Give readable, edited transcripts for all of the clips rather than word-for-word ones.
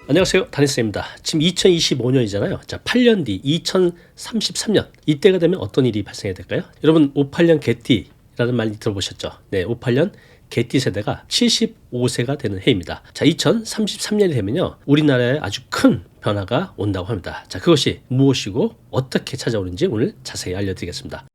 안녕하세요, 다니쌤입니다. 지금 2025년이잖아요. 자, 8년 뒤 2033년 이때가 되면 어떤 일이 발생해야 될까요? 여러분 58년 개띠라는 말 들어보셨죠? 네, 58년 개띠 세대가 75세가 되는 해입니다. 자, 2033년이 되면요, 우리나라에 아주 큰 변화가 온다고 합니다. 자, 그것이 무엇이고 어떻게 찾아오는지 오늘 자세히 알려드리겠습니다.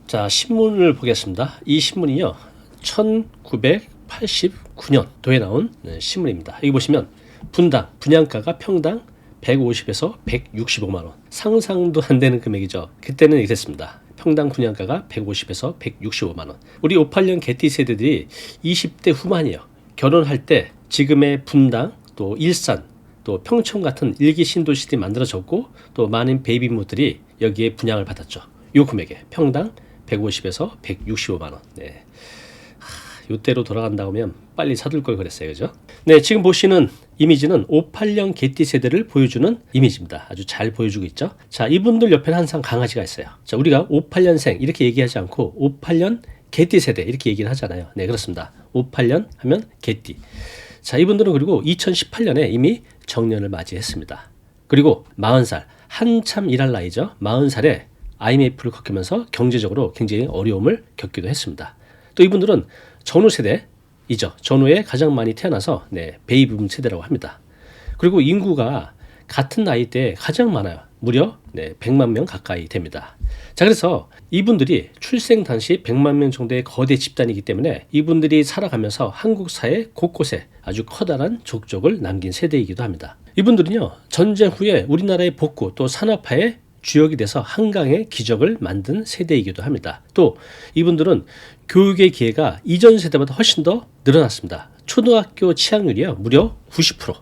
자, 신문을 보겠습니다. 이 신문이요, 1989년도에 나온 신문입니다. 여기 보시면 분당, 분양가가 평당 150에서 165만원. 상상도 안 되는 금액이죠. 그때는 이랬습니다. 평당 분양가가 150에서 165만원. 우리 58년 개띠 세대들이 20대 후반이에요. 결혼할 때 지금의 분당, 또 일산, 또 평촌 같은 일기 신도시들이 만들어졌고, 또 많은 베이비부모들이 여기에 분양을 받았죠. 요 금액에 평당 150에서 165만원. 네. 이때로 돌아간다고 하면 빨리 사둘 걸 그랬어요. 그죠? 네, 지금 보시는 이미지는 58년 개띠 세대를 보여주는 이미지입니다. 아주 잘 보여주고 있죠? 자, 이분들 옆에는 항상 강아지가 있어요. 자, 우리가 58년생 이렇게 얘기하지 않고 58년 개띠 세대 이렇게 얘기를 하잖아요. 네, 그렇습니다. 58년 하면 개띠. 자, 이분들은 그리고 2018년에 이미 정년을 맞이했습니다. 그리고 40살, 한참 일할 나이죠. 40살에 IMF를 겪으면서 경제적으로 굉장히 어려움을 겪기도 했습니다. 또 이분들은 전후 세대이죠. 전후에 가장 많이 태어나서 베이비붐 세대라고 합니다. 그리고 인구가 같은 나이대에 가장 많아요. 무려 100만 명 가까이 됩니다. 자, 그래서 이분들이 출생 당시 100만 명 정도의 거대 집단이기 때문에 이분들이 살아가면서 한국 사회 곳곳에 아주 커다란 족적을 남긴 세대이기도 합니다. 이분들은요, 전쟁 후에 우리나라의 복구 또 산업화에 주역이 돼서 한강의 기적을 만든 세대이기도 합니다. 또 이분들은 교육의 기회가 이전 세대보다 훨씬 더 늘어났습니다. 초등학교 취학률이요, 무려 90%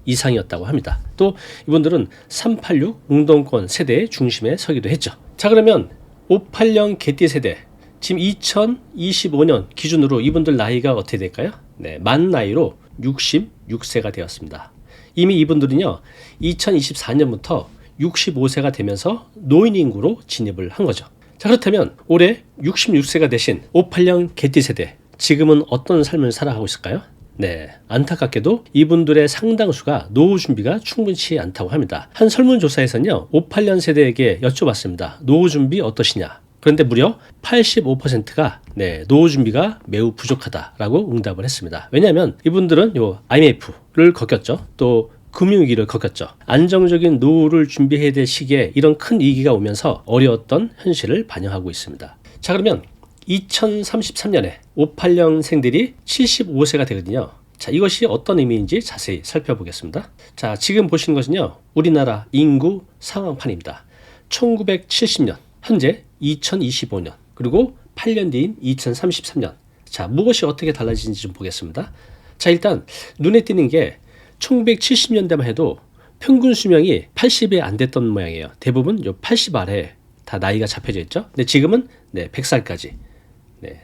이상이었다고 합니다. 또 이분들은 386 운동권 세대의 중심에 서기도 했죠. 자, 그러면 58년 개띠 세대, 지금 2025년 기준으로 이분들 나이가 어떻게 될까요? 네, 만 나이로 66세가 되었습니다. 이미 이분들은요, 2024년부터 65세가 되면서 노인 인구로 진입을 한 거죠. 자, 그렇다면 올해 66세가 되신 58년 개띠 세대, 지금은 어떤 삶을 살아가고 있을까요? 네, 안타깝게도 이분들의 상당수가 노후 준비가 충분치 않다고 합니다. 한 설문조사에서는요, 58년 세대에게 여쭤봤습니다. 노후 준비 어떠시냐? 그런데 무려 85%가 노후 준비가 매우 부족하다라고 응답을 했습니다. 왜냐하면 이분들은 요 IMF를 겪었죠. 또 금융위기를 겪었죠. 안정적인 노후를 준비해야 될 시기에 이런 큰 위기가 오면서 어려웠던 현실을 반영하고 있습니다. 자, 그러면 2033년에 58년생들이 75세가 되거든요. 자, 이것이 어떤 의미인지 자세히 살펴보겠습니다. 자, 지금 보시는 것은요, 우리나라 인구 상황판입니다. 1970년, 현재 2025년, 그리고 8년 뒤인 2033년. 자, 무엇이 어떻게 달라지는지 좀 보겠습니다. 자, 일단 눈에 띄는 게 1970년대만 해도 평균 수명이 80이 안 됐던 모양이에요. 대부분 80 아래 다 나이가 잡혀져 있죠. 근데 지금은 100살까지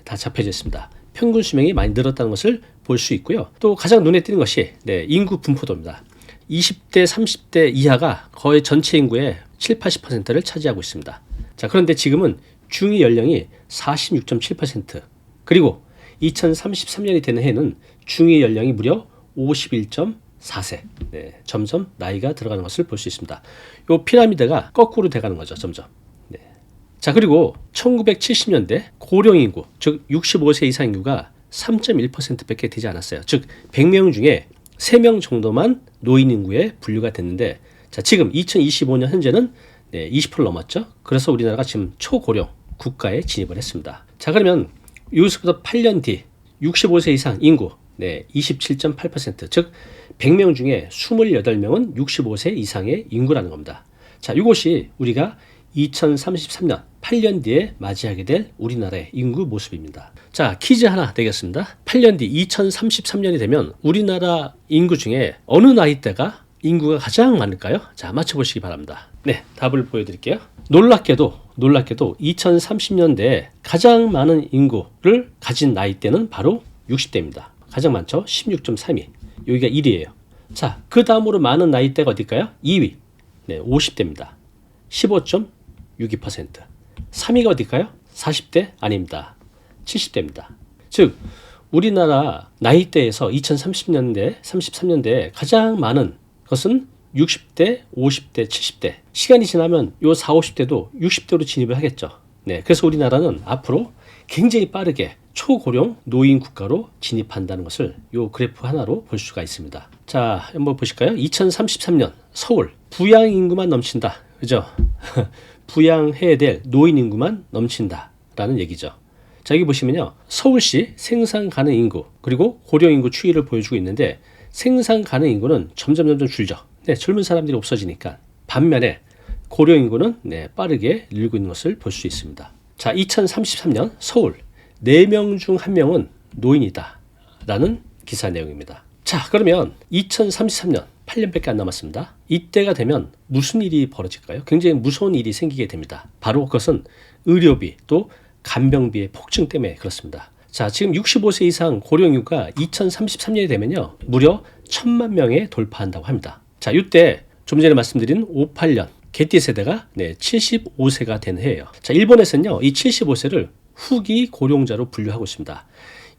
다 잡혀져 있습니다. 평균 수명이 많이 늘었다는 것을 볼 수 있고요. 또 가장 눈에 띄는 것이 인구 분포도입니다. 20대, 30대 이하가 거의 전체 인구의 7, 80%를 차지하고 있습니다. 자, 그런데 지금은 중위 연령이 46.7%, 그리고 2033년이 되는 해는 중위 연령이 무려 51.4세. 점점 나이가 들어가는 것을 볼 수 있습니다. 이 피라미드가 거꾸로 돼가는 거죠, 점점. 자, 그리고 1970년대 고령 인구, 즉 65세 이상 인구가 3.1%밖에 되지 않았어요. 즉 100명 중에 3명 정도만 노인 인구에 분류가 됐는데, 자, 지금 2025년 현재는 20% 넘었죠. 그래서 우리나라가 지금 초고령 국가에 진입을 했습니다. 자, 그러면 여기서부터 8년 뒤 65세 이상 인구 27.8%, 즉 100명 중에 28명은 65세 이상의 인구라는 겁니다. 자, 이것이 우리가 2033년 8년 뒤에 맞이하게 될 우리나라의 인구 모습입니다. 자, 퀴즈 하나 되겠습니다. 8년 뒤 2033년이 되면 우리나라 인구 중에 어느 나이대가 인구가 가장 많을까요? 자, 맞춰보시기 바랍니다. 네, 답을 보여드릴게요. 놀랍게도 2030년대에 가장 많은 인구를 가진 나이대는 바로 60대입니다. 가장 많죠? 16.32. 여기가 1위예요. 자, 그 다음으로 많은 나이대가 어딜까요? 2위. 50대입니다. 15.62%. 3위가 어딜까요? 40대 아닙니다. 70대입니다. 즉 우리나라 나이대에서 2030년대, 33년대에 가장 많은 것은 60대, 50대, 70대. 시간이 지나면 요 40, 50대도 60대로 진입을 하겠죠. 네, 그래서 우리나라는 앞으로 굉장히 빠르게 초고령 노인 국가로 진입한다는 것을 요 그래프 하나로 볼 수가 있습니다. 자, 한번 보실까요? 2033년 서울 부양 인구만 넘친다. 그죠? 부양해야 될 노인 인구만 넘친다라는 얘기죠. 자, 여기 보시면요. 서울시 생산 가능 인구 그리고 고령 인구 추이를 보여주고 있는데 생산 가능 인구는 점점 줄죠. 네, 젊은 사람들이 없어지니까. 반면에 고령 인구는 네, 빠르게 늘고 있는 것을 볼 수 있습니다. 자, 2033년 서울 4명 중 1명은 노인이다 라는 기사 내용입니다. 자, 그러면 2033년 8년밖에 안 남았습니다. 이때가 되면 무슨 일이 벌어질까요? 굉장히 무서운 일이 생기게 됩니다. 바로 그것은 의료비 또 간병비의 폭증 때문에 그렇습니다. 자, 지금 65세 이상 고령 인구가 2033년이 되면요 무려 1000만 명에 돌파한다고 합니다. 자, 이때 좀 전에 말씀드린 58년 개띠 세대가 75세가 된 해예요. 자, 일본에서는요 이 75세를 후기 고령자로 분류하고 있습니다.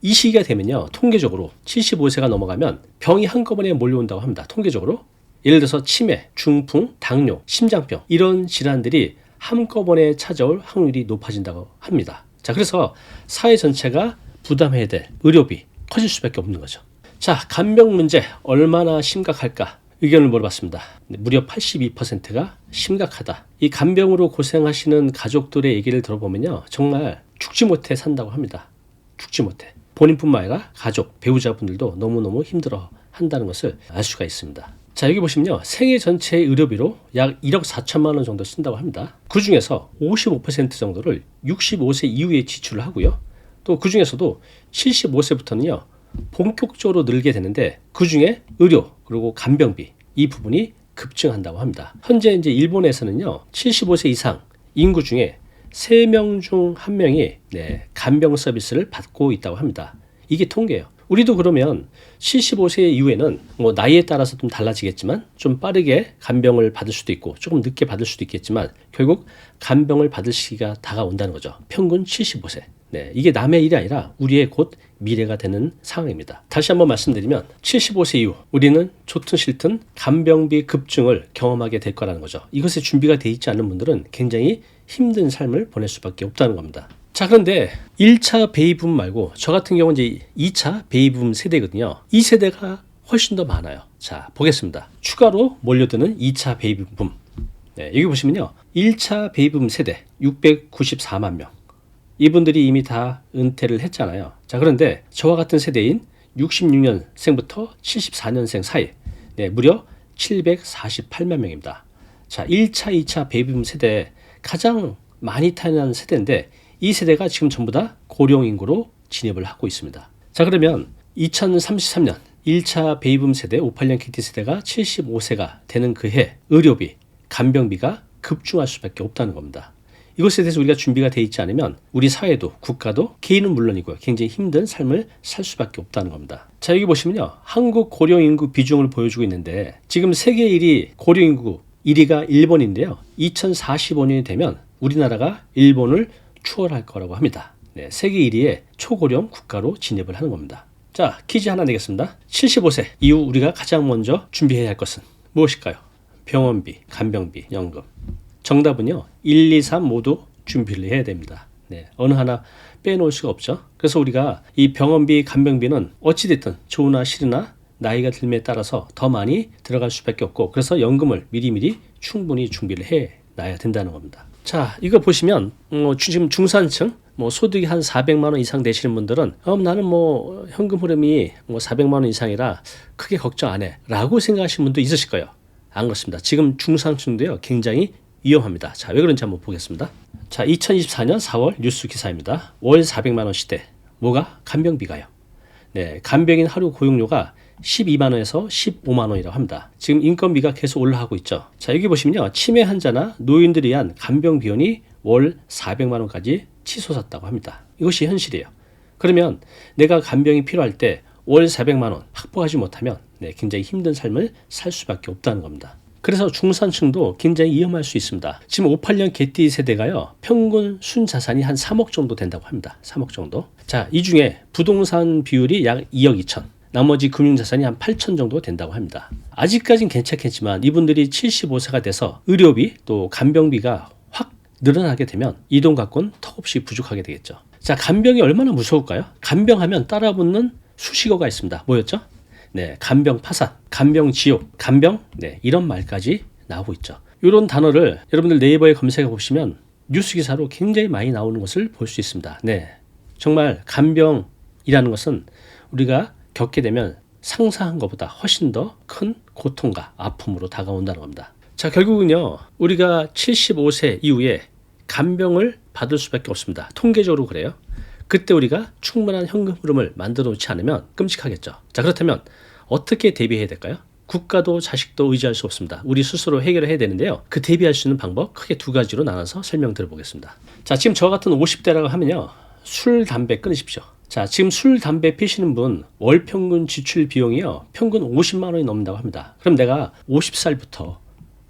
이 시기가 되면요 통계적으로 75세가 넘어가면 병이 한꺼번에 몰려온다고 합니다. 통계적으로 예를 들어서 치매, 중풍, 당뇨, 심장병 이런 질환들이 한꺼번에 찾아올 확률이 높아진다고 합니다. 자, 그래서 사회 전체가 부담해야 될 의료비 커질 수밖에 없는 거죠. 자, 간병 문제 얼마나 심각할까? 의견을 물어봤습니다. 무려 82%가 심각하다. 이 간병으로 고생하시는 가족들의 얘기를 들어보면요 정말 죽지 못해 산다고 합니다. 죽지 못해. 본인뿐만 아니라 가족, 배우자분들도 너무너무 힘들어 한다는 것을 알 수가 있습니다. 자, 여기 보시면요 생애 전체의 의료비로 약 1억 4천만 원 정도 쓴다고 합니다. 그 중에서 55% 정도를 65세 이후에 지출을 하고요. 또 그 중에서도 75세부터는요 본격적으로 늘게 되는데 그 중에 의료 그리고 간병비 이 부분이 급증한다고 합니다. 현재 이제 일본에서는요 75세 이상 인구 중에 3명 중 1명이 간병 서비스를 받고 있다고 합니다. 이게 통계예요. 우리도 그러면 75세 이후에는 뭐 나이에 따라서 좀 달라지겠지만 좀 빠르게 간병을 받을 수도 있고 조금 늦게 받을 수도 있겠지만 결국 간병을 받을 시기가 다가온다는 거죠. 평균 75세. 네, 이게 남의 일이 아니라 우리의 곧 미래가 되는 상황입니다. 다시 한번 말씀드리면 75세 이후 우리는 좋든 싫든 간병비 급증을 경험하게 될 거라는 거죠. 이것에 준비가 돼 있지 않은 분들은 굉장히 힘든 삶을 보낼 수밖에 없다는 겁니다. 자, 그런데 1차 베이비붐 말고 저 같은 경우는 이제 2차 베이비붐 세대거든요. 이 세대가 훨씬 더 많아요. 자, 보겠습니다. 추가로 몰려드는 2차 베이비붐. 네, 여기 보시면요. 1차 베이비붐 세대 694만 명. 이분들이 이미 다 은퇴를 했잖아요. 자, 그런데 저와 같은 세대인 66년생부터 74년생 사이 무려 748만 명입니다. 자, 1차, 2차 베이비붐 세대 가장 많이 태어난 세대인데 이 세대가 지금 전부 다 고령 인구로 진입을 하고 있습니다. 자, 그러면 2033년 1차 베이비붐 세대 58년 KT 세대가 75세가 되는 그 해 의료비, 간병비가 급증할 수밖에 없다는 겁니다. 이것에 대해서 우리가 준비가 되어 있지 않으면 우리 사회도 국가도 개인은 물론이고요. 굉장히 힘든 삶을 살 수밖에 없다는 겁니다. 자, 여기 보시면요. 한국 고령 인구 비중을 보여주고 있는데 지금 세계 1위 고령 인구 1위가 일본인데요. 2045년이 되면 우리나라가 일본을 추월할 거라고 합니다. 네, 세계 1위의 초고령 국가로 진입을 하는 겁니다. 자, 퀴즈 하나 내겠습니다. 75세 이후 우리가 가장 먼저 준비해야 할 것은 무엇일까요? 병원비, 간병비, 연금. 정답은요. 1, 2, 3 모두 준비를 해야 됩니다. 네, 어느 하나 빼놓을 수가 없죠. 그래서 우리가 이 병원비, 간병비는 어찌됐든 좋으나 싫으나 나이가 들매에 따라서 더 많이 들어갈 수밖에 없고 그래서 연금을 미리미리 충분히 준비를 해놔야 된다는 겁니다. 자, 이거 보시면 지금 중산층 소득이 한 400만 원 이상 되시는 분들은 나는 현금 흐름이 400만 원 이상이라 크게 걱정 안 해 라고 생각하시는 분도 있으실 거예요. 안 그렇습니다. 지금 중산층도요 굉장히 위험합니다. 자, 왜 그런지 한번 보겠습니다. 자, 2024년 4월 뉴스 기사입니다. 월 400만 원 시대. 뭐가? 간병비가요. 네, 간병인 하루 고용료가 12만 원에서 15만 원이라고 합니다. 지금 인건비가 계속 올라가고 있죠. 자, 여기 보시면요. 치매 환자나 노인들을 위한 간병 비용이 월 400만 원까지 치솟았다고 합니다. 이것이 현실이에요. 그러면 내가 간병이 필요할 때 월 400만 원 확보하지 못하면 굉장히 힘든 삶을 살 수밖에 없다는 겁니다. 그래서 중산층도 굉장히 위험할 수 있습니다. 지금 58년 개띠 세대가요, 평균 순자산이 한 3억 정도 된다고 합니다. 3억 정도. 자, 이 중에 부동산 비율이 약 2억 2천, 나머지 금융자산이 한 8천 정도 된다고 합니다. 아직까진 괜찮겠지만 이분들이 75세가 돼서 의료비 또 간병비가 확 늘어나게 되면 이 돈 갖고는 턱없이 부족하게 되겠죠. 자, 간병이 얼마나 무서울까요? 간병하면 따라붙는 수식어가 있습니다. 뭐였죠? 네, 간병 파산, 간병 지옥, 간병, 네, 이런 말까지 나오고 있죠. 이런 단어를 여러분들 네이버에 검색해 보시면 뉴스 기사로 굉장히 많이 나오는 것을 볼 수 있습니다. 네, 정말 간병이라는 것은 우리가 겪게 되면 상상한 것보다 훨씬 더 큰 고통과 아픔으로 다가온다는 겁니다. 자, 결국은요, 우리가 75세 이후에 간병을 받을 수밖에 없습니다. 통계적으로 그래요. 그때 우리가 충분한 현금 흐름을 만들어 놓지 않으면 끔찍하겠죠. 자, 그렇다면 어떻게 대비해야 될까요? 국가도 자식도 의지할 수 없습니다. 우리 스스로 해결을 해야 되는데요. 그 대비할 수 있는 방법 크게 두 가지로 나눠서 설명드려 보겠습니다. 자, 지금 저 같은 50대라고 하면요, 술, 담배 끊으십시오. 자, 지금 술, 담배 피시는 분 월 평균 지출 비용이요, 평균 50만 원이 넘는다고 합니다. 그럼 내가 50살부터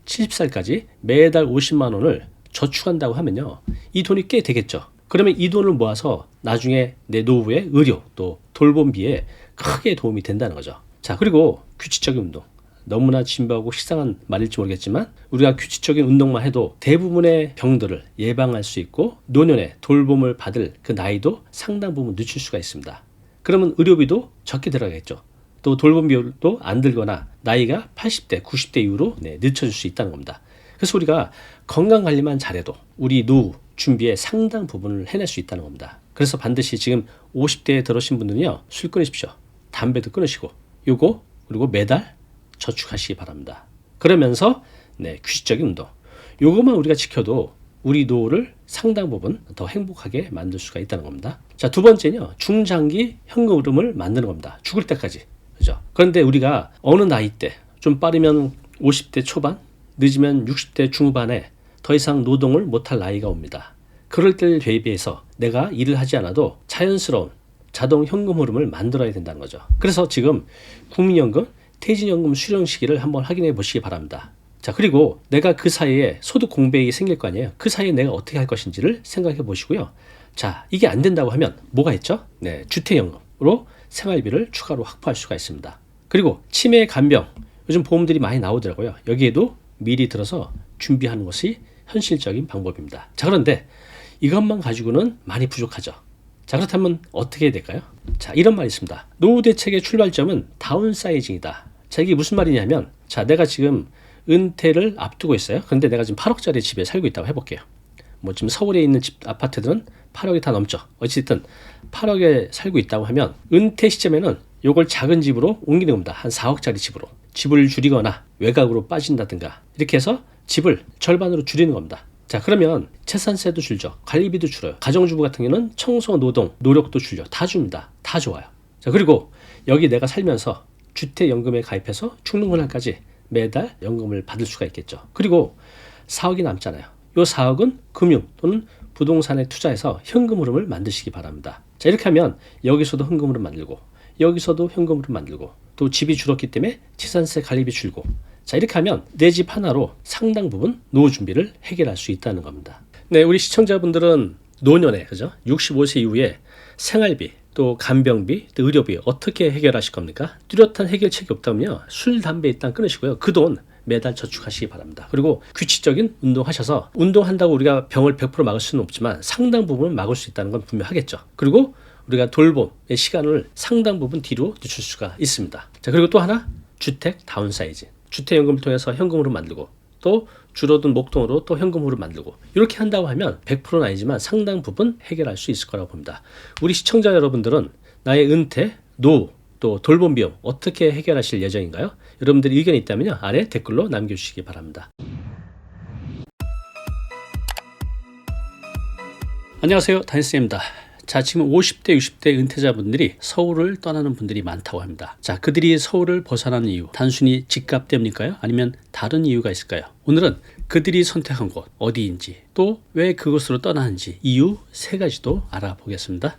70살까지 매달 50만 원을 저축한다고 하면요, 이 돈이 꽤 되겠죠. 그러면 이 돈을 모아서 나중에 내 노후의 의료 또 돌봄비에 크게 도움이 된다는 거죠. 자, 그리고 규칙적인 운동. 너무나 진부하고 식상한 말일지 모르겠지만 우리가 규칙적인 운동만 해도 대부분의 병들을 예방할 수 있고 노년에 돌봄을 받을 그 나이도 상당 부분 늦출 수가 있습니다. 그러면 의료비도 적게 들어가겠죠. 또 돌봄비도 안 들거나 나이가 80대, 90대 이후로 늦춰질 수 있다는 겁니다. 그래서 우리가 건강관리만 잘해도 우리 노후 준비에 상당 부분을 해낼 수 있다는 겁니다. 그래서 반드시 지금 50대에 들어오신 분들은요, 술 끊으십시오. 담배도 끊으시고 요거 그리고 매달 저축하시기 바랍니다. 그러면서 규칙적인 운동, 요것만 우리가 지켜도 우리 노후를 상당 부분 더 행복하게 만들 수가 있다는 겁니다. 자, 두 번째는요, 중장기 현금 흐름을 만드는 겁니다. 죽을 때까지. 그죠? 그런데 우리가 어느 나이 때, 좀 빠르면 50대 초반, 늦으면 60대 중후반에 더 이상 노동을 못할 나이가 옵니다. 그럴 때를 대비해서 내가 일을 하지 않아도 자연스러운 자동 현금 흐름을 만들어야 된다는 거죠. 그래서 지금 국민연금, 퇴직연금 수령 시기를 한번 확인해 보시기 바랍니다. 자, 그리고 내가 그 사이에 소득 공백이 생길 거 아니에요. 그 사이에 내가 어떻게 할 것인지를 생각해 보시고요. 자, 이게 안 된다고 하면 뭐가 있죠? 네, 주택연금으로 생활비를 추가로 확보할 수가 있습니다. 그리고 치매, 간병, 요즘 보험들이 많이 나오더라고요. 여기에도 미리 들어서 준비하는 것이 현실적인 방법입니다. 자, 그런데 이것만 가지고는 많이 부족하죠. 자, 그렇다면 어떻게 해야 될까요? 자, 이런 말이 있습니다. 노후 대책의 출발점은 다운사이징이다. 자, 이게 무슨 말이냐면, 자, 내가 지금 은퇴를 앞두고 있어요. 그런데 내가 지금 8억짜리 집에 살고 있다고 해볼게요. 뭐 지금 서울에 있는 집 아파트들은 8억이 다 넘죠. 어쨌든 8억에 살고 있다고 하면 은퇴 시점에는 요걸 작은 집으로 옮기는 겁니다. 한 4억짜리 집으로. 집을 줄이거나 외곽으로 빠진다든가 이렇게 해서 집을 절반으로 줄이는 겁니다. 자, 그러면 재산세도 줄죠. 관리비도 줄어요. 가정주부 같은 경우는 청소, 노동, 노력도 줄죠. 다 줍니다. 다 좋아요. 자, 그리고 여기 내가 살면서 주택연금에 가입해서 죽는 그날까지 매달 연금을 받을 수가 있겠죠. 그리고 4억이 남잖아요. 이 4억은 금융 또는 부동산에 투자해서 현금 흐름을 만드시기 바랍니다. 자, 이렇게 하면 여기서도 현금 흐름 만들고 여기서도 현금 흐름 만들고 또 집이 줄었기 때문에 재산세 관리비 줄고, 자, 이렇게 하면 내 집 하나로 상당 부분 노후 준비를 해결할 수 있다는 겁니다. 네, 우리 시청자분들은 노년에, 그죠? 65세 이후에 생활비, 또 간병비, 또 의료비 어떻게 해결하실 겁니까? 뚜렷한 해결책이 없다면요, 술, 담배 일단 끊으시고요. 그 돈 매달 저축하시기 바랍니다. 그리고 규칙적인 운동하셔서, 운동한다고 우리가 병을 100% 막을 수는 없지만 상당 부분은 막을 수 있다는 건 분명하겠죠. 그리고 우리가 돌봄의 시간을 상당 부분 뒤로 늦출 수가 있습니다. 자, 그리고 또 하나, 주택 다운사이즈. 주택연금을 통해서 현금으로 만들고 또 줄어든 목돈으로 또 현금으로 만들고 이렇게 한다고 하면 100%는 아니지만 상당 부분 해결할 수 있을 거라고 봅니다. 우리 시청자 여러분들은 나의 은퇴, 노후, 또 돌봄 비용 어떻게 해결하실 예정인가요? 여러분들이 의견이 있다면 아래 댓글로 남겨주시기 바랍니다. 안녕하세요, 다니쌤입니다. 자, 지금 50대, 60대 은퇴자분들이 서울을 떠나는 분들이 많다고 합니다. 자, 그들이 서울을 벗어나는 이유, 단순히 집값 때문일까요? 아니면 다른 이유가 있을까요? 오늘은 그들이 선택한 곳 어디인지, 또 왜 그곳으로 떠나는지 이유 3가지도 알아보겠습니다.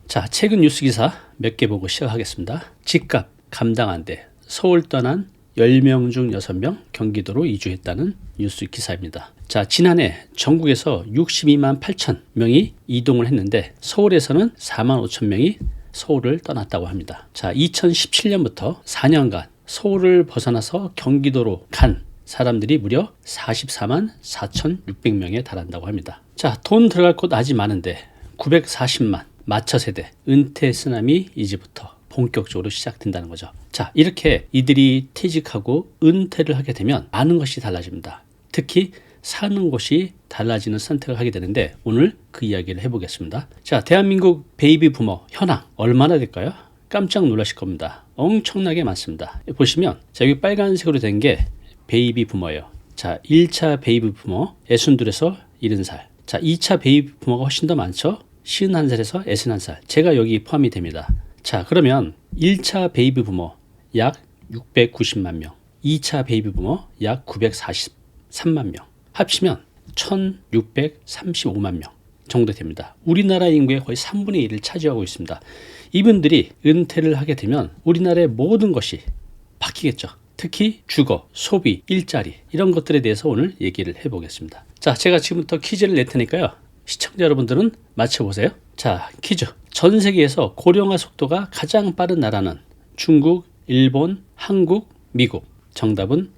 자, 최근 뉴스 기사 몇 개 보고 시작하겠습니다. 집값 감당 안 돼. 서울 떠난 10명 중 6명 경기도로 이주했다는 뉴스 기사입니다. 자, 지난해 전국에서 62만 8천 명이 이동을 했는데 서울에서는 4만 5천 명이 서울을 떠났다고 합니다. 자, 2017년부터 4년간 서울을 벗어나서 경기도로 간 사람들이 무려 44만 4,600명에 달한다고 합니다. 자, 돈 들어갈 곳 아직 많은데 940만 마처 세대 은퇴 쓰나미 이제부터 본격적으로 시작된다는 거죠. 자, 이렇게 이들이 퇴직하고 은퇴를 하게 되면 많은 것이 달라집니다. 특히 사는 곳이 달라지는 선택을 하게 되는데 오늘 그 이야기를 해보겠습니다. 자, 대한민국 베이비 부머 현황 얼마나 될까요? 깜짝 놀라실 겁니다. 엄청나게 많습니다. 보시면 자, 여기 빨간색으로 된 게 베이비 부머예요. 자, 1차 베이비 부머 62에서 70살. 자, 2차 베이비 부머가 훨씬 더 많죠. 51살에서 61살. 제가 여기 포함이 됩니다. 자, 그러면 1차 베이비 부머 약 690만 명, 2차 베이비 부머 약 943만 명, 합치면 1635만 명 정도 됩니다. 우리나라 인구의 거의 3분의 1을 차지하고 있습니다. 이분들이 은퇴를 하게 되면 우리나라의 모든 것이 바뀌겠죠. 특히 주거, 소비, 일자리 이런 것들에 대해서 오늘 얘기를 해보겠습니다. 자, 제가 지금부터 퀴즈를 낼 테니까요. 시청자 여러분들은 맞춰보세요. 자, 퀴즈. 전 세계에서 고령화 속도가 가장 빠른 나라는 중국, 일본, 한국, 미국. 정답은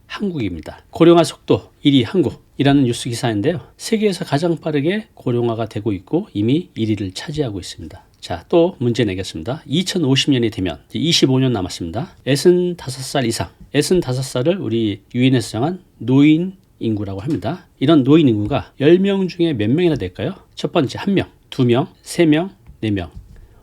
한국입니다. 고령화 속도 1위 한국이라는 뉴스 기사인데요. 세계에서 가장 빠르게 고령화가 되고 있고 이미 1위를 차지하고 있습니다. 자, 또 문제 내겠습니다. 2050년이 되면 25년 남았습니다. 65살 이상, 65살을 우리 유엔에서 정한 노인 인구라고 합니다. 이런 노인 인구가 10명 중에 몇 명이나 될까요? 첫 번째 1명, 2명, 3명, 4명.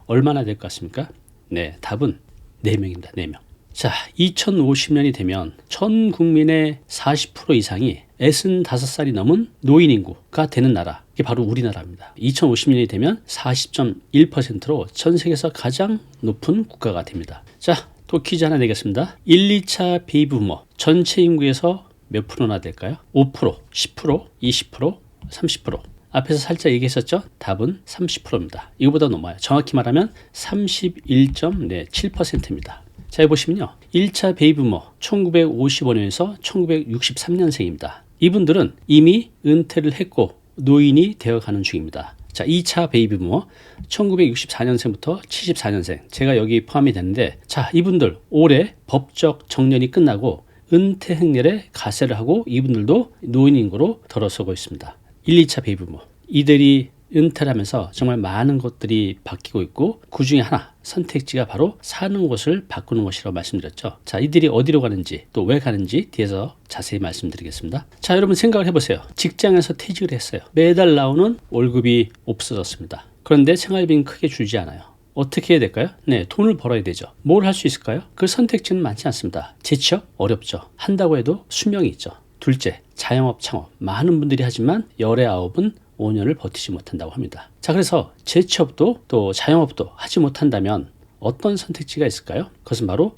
얼마나 될 것 같습니까? 네, 답은 4명입니다. 4명. 자, 2050년이 되면 전 국민의 40% 이상이 65살이 넘은 노인 인구가 되는 나라. 이게 바로 우리나라입니다. 2050년이 되면 40.1%로 전 세계에서 가장 높은 국가가 됩니다. 자, 또 퀴즈 하나 내겠습니다. 1, 2차 베이비 부머 전체 인구에서 몇 프로나 될까요? 5%, 10%, 20%, 30%. 앞에서 살짝 얘기했었죠? 답은 30%입니다. 이거보다 넘어요. 정확히 말하면 31.7%입니다. 자, 여기 보시면요. 1차 베이비 부머 1955년에서 1963년생입니다. 이분들은 이미 은퇴를 했고 노인이 되어가는 중입니다. 자, 2차 베이비 부머 1964년생부터 74년생. 제가 여기 포함이 되는데 자, 이분들 올해 법적 정년이 끝나고 은퇴 행렬에 가세를 하고 이분들도 노인 인구로 들어서고 있습니다. 1, 2차 베이비 부머. 이들이 은퇴를 하면서 정말 많은 것들이 바뀌고 있고 그 중에 하나 선택지가 바로 사는 곳을 바꾸는 것이라고 말씀드렸죠. 자, 이들이 어디로 가는지 또 왜 가는지 뒤에서 자세히 말씀드리겠습니다. 자, 여러분 생각을 해보세요. 직장에서 퇴직을 했어요. 매달 나오는 월급이 없어졌습니다. 그런데 생활비는 크게 줄지 않아요. 어떻게 해야 될까요? 네, 돈을 벌어야 되죠. 뭘 할 수 있을까요? 그 선택지는 많지 않습니다. 재취업? 어렵죠. 한다고 해도 수명이 있죠. 둘째, 자영업 창업. 많은 분들이 하지만 열의 아홉은 5년을 버티지 못한다고 합니다. 자, 그래서 재취업도 또 자영업도 하지 못한다면 어떤 선택지가 있을까요? 그것은 바로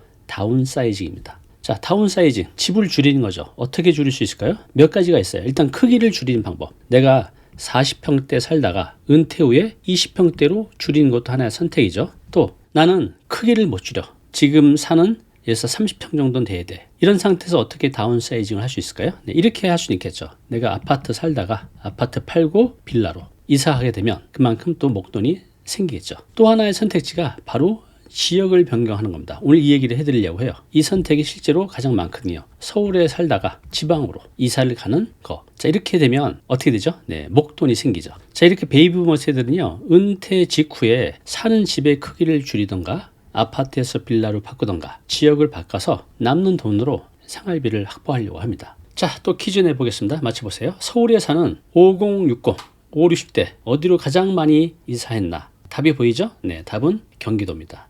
다운사이징입니다. 자, 다운사이징, 집을 줄이는 거죠. 어떻게 줄일 수 있을까요? 몇 가지가 있어요. 일단 크기를 줄이는 방법. 내가 40평대 살다가 은퇴 후에 20평대로 줄이는 것도 하나의 선택이죠. 또 나는 크기를 못 줄여. 지금 사는 예서 30평 정도는 돼야 돼. 이런 상태에서 어떻게 다운사이징을 할 수 있을까요? 네, 이렇게 할 수는 있겠죠. 내가 아파트 살다가 아파트 팔고 빌라로 이사하게 되면 그만큼 또 목돈이 생기겠죠. 또 하나의 선택지가 바로 지역을 변경하는 겁니다. 오늘 이 얘기를 해드리려고 해요. 이 선택이 실제로 가장 많거든요. 서울에 살다가 지방으로 이사를 가는 거. 자, 이렇게 되면 어떻게 되죠? 네, 목돈이 생기죠. 자, 이렇게 베이비부머 세대는요, 은퇴 직후에 사는 집의 크기를 줄이던가 아파트에서 빌라로 바꾸던가 지역을 바꿔서 남는 돈으로 생활비를 확보하려고 합니다. 자, 또 퀴즈 내보겠습니다. 맞춰보세요. 서울에 사는 5060, 5, 60대 어디로 가장 많이 이사했나? 답이 보이죠? 네, 답은 경기도입니다.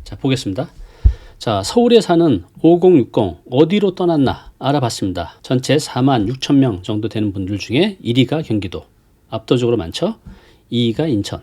자, 보겠습니다. 자, 서울에 사는 5060 어디로 떠났나 알아봤습니다. 전체 4만 6천 명 정도 되는 분들 중에 1위가 경기도. 압도적으로 많죠? 2위가 인천.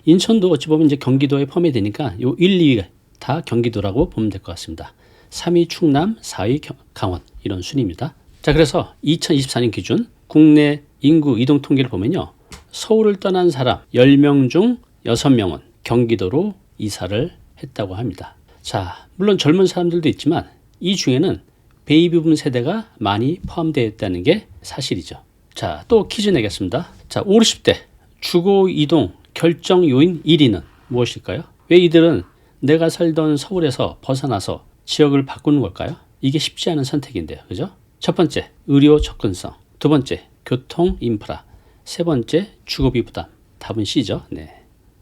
인천도 어찌 보면 이제 경기도에 포함이 되니까 요 1, 2위가 다 경기도라고 보면 될 것 같습니다. 3위 충남, 4위 강원 이런 순입니다. 자, 그래서 2024년 기준 국내 인구 이동 통계를 보면요. 서울을 떠난 사람 10명 중 6명은 경기도로 이사를 했다고 합니다. 자, 물론 젊은 사람들도 있지만 이 중에는 베이비붐 세대가 많이 포함되어 있다는 게 사실이죠. 자, 또 퀴즈 내겠습니다. 자, 5, 60대 주거 이동 결정 요인 1위는 무엇일까요? 왜 이들은 내가 살던 서울에서 벗어나서 지역을 바꾸는 걸까요? 이게 쉽지 않은 선택인데요. 그죠? 첫 번째, 의료 접근성. 두 번째, 교통 인프라. 세 번째, 주거비 부담. 답은 C죠. 네,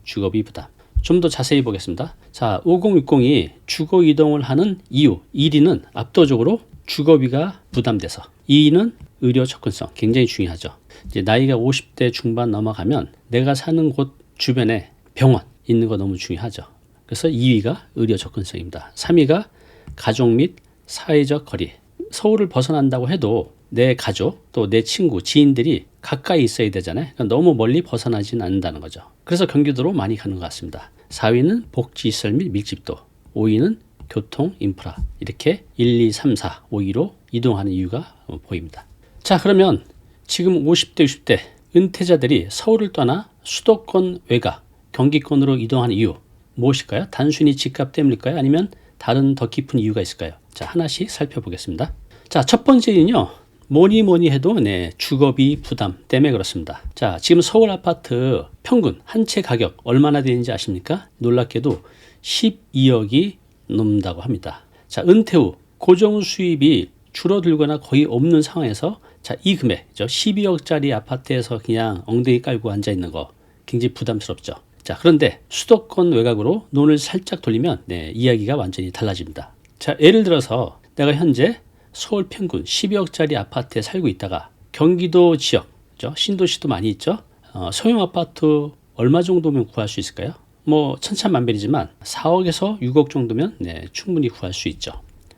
주거비 부담. 좀 더 자세히 보겠습니다. 자, 5060이 주거 이동을 하는 이유 1위는 압도적으로 주거비가 부담돼서, 2위는 의료 접근성. 굉장히 중요하죠. 이제 나이가 50대 중반 넘어가면 내가 사는 곳 주변에 병원 있는 거 너무 중요하죠. 그래서 2위가 의료 접근성입니다. 3위가 가족 및 사회적 거리. 서울을 벗어난다고 해도 내 가족 또 내 친구 지인들이 가까이 있어야 되잖아요. 그러니까 너무 멀리 벗어나지는 않는다는 거죠. 그래서 경기도로 많이 가는 것 같습니다. 4위는 복지시설 및 밀집도, 5위는 교통 인프라. 이렇게 1, 2, 3, 4, 5위로 이동하는 이유가 보입니다. 자, 그러면 지금 50대 60대 은퇴자들이 서울을 떠나 수도권 외곽 경기권으로 이동하는 이유 무엇일까요? 단순히 집값 때문일까요? 아니면 다른 더 깊은 이유가 있을까요? 자, 하나씩 살펴보겠습니다. 자, 첫 번째는요, 뭐니 해도 주거비 부담 때문에 그렇습니다. 자, 지금 서울 아파트 평균 한 채 가격 얼마나 되는지 아십니까? 놀랍게도 12억이 넘는다고 합니다. 자, 은퇴 후 고정 수입이 줄어들거나 거의 없는 상황에서, 자, 이 금액 12억짜리 아파트에서 그냥 엉덩이 깔고 앉아 있는 거 굉장히 부담스럽죠. 자, 그런데 수도권 외곽으로 눈을 살짝 돌리면 이야기가 완전히 달라집니다. 자, 예를 들어서 내가 현재 서울 평균 12억짜리 아파트에 살고 있다가 경기도 지역, 신도시도 많이 있죠. 소형 아파트 얼마 정도면 구할 수 있을까요? 뭐 천차만별이지만 4억에서 6억 정도면 충분히 구할 수 있죠.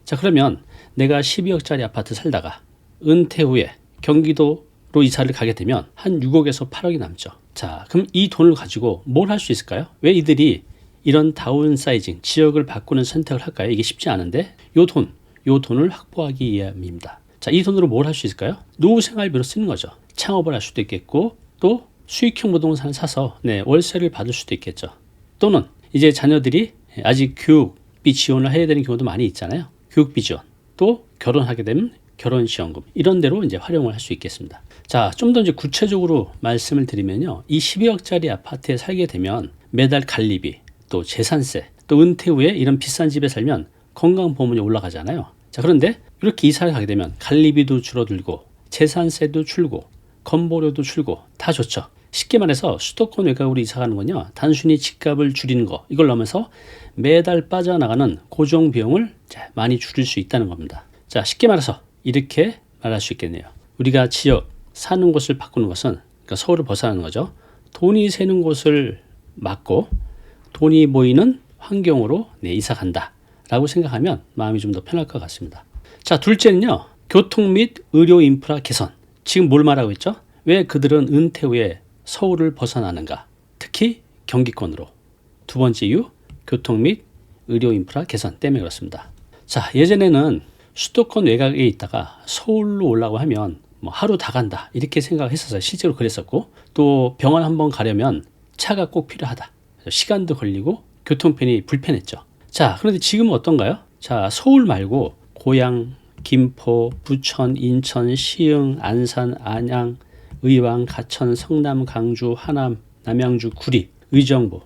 자, 그러면 내가 12억짜리 아파트 살다가 은퇴 후에 경기도로 이사를 가게 되면 한 6억에서 8억이 남죠. 자, 그럼 이 돈을 가지고 뭘 할 수 있을까요? 왜 이들이 이런 다운사이징, 지역을 바꾸는 선택을 할까요? 이게 쉽지 않은데 요 돈을 확보하기 위함입니다. 자, 이 돈으로 뭘 할 수 있을까요? 노후 생활비로 쓰는 거죠. 창업을 할 수도 있겠고, 또 수익형 부동산을 사서 월세를 받을 수도 있겠죠. 또는 이제 자녀들이 아직 교육비 지원을 해야 되는 경우도 많이 있잖아요. 교육비 지원, 또 결혼하게 되면 결혼지원금, 이런 데로 이제 활용을 할 수 있겠습니다. 자, 좀 더 이제 구체적으로 말씀을 드리면요, 이 12억짜리 아파트에 살게 되면 매달 관리비, 또 재산세, 또 은퇴 후에 이런 비싼 집에 살면 건강보험이 올라가잖아요. 자, 그런데 이렇게 이사를 가게 되면 관리비도 줄어들고 재산세도 줄고 건보료도 줄고 다 좋죠. 쉽게 말해서 수도권 외곽으로 이사 가는 건요, 단순히 집값을 줄이는 거, 이걸 넘어서 매달 빠져나가는 고정 비용을 많이 줄일 수 있다는 겁니다. 자, 쉽게 말해서 이렇게 말할 수 있겠네요. 우리가 지역 사는 곳을 바꾸는 것은, 그러니까 서울을 벗어나는 거죠. 돈이 새는 곳을 막고 돈이 모이는 환경으로 이사 간다 라고 생각하면 마음이 좀 더 편할 것 같습니다. 자, 둘째는요, 교통 및 의료 인프라 개선. 지금 뭘 말하고 있죠? 왜 그들은 은퇴 후에 서울을 벗어나는가? 특히 경기권으로. 두 번째 이유, 교통 및 의료 인프라 개선 때문에 그렇습니다. 자, 예전에는 수도권 외곽에 있다가 서울로 오려고 하면 뭐 하루 다 간다 이렇게 생각했었어요. 실제로 그랬었고, 또 병원 한번 가려면 차가 꼭 필요하다. 시간도 걸리고 교통편이 불편했죠. 자, 그런데 지금은 어떤가요? 자, 서울 말고 고양, 김포, 부천, 인천, 시흥, 안산, 안양, 의왕, 가천, 성남, 강주, 하남, 남양주, 구리, 의정부.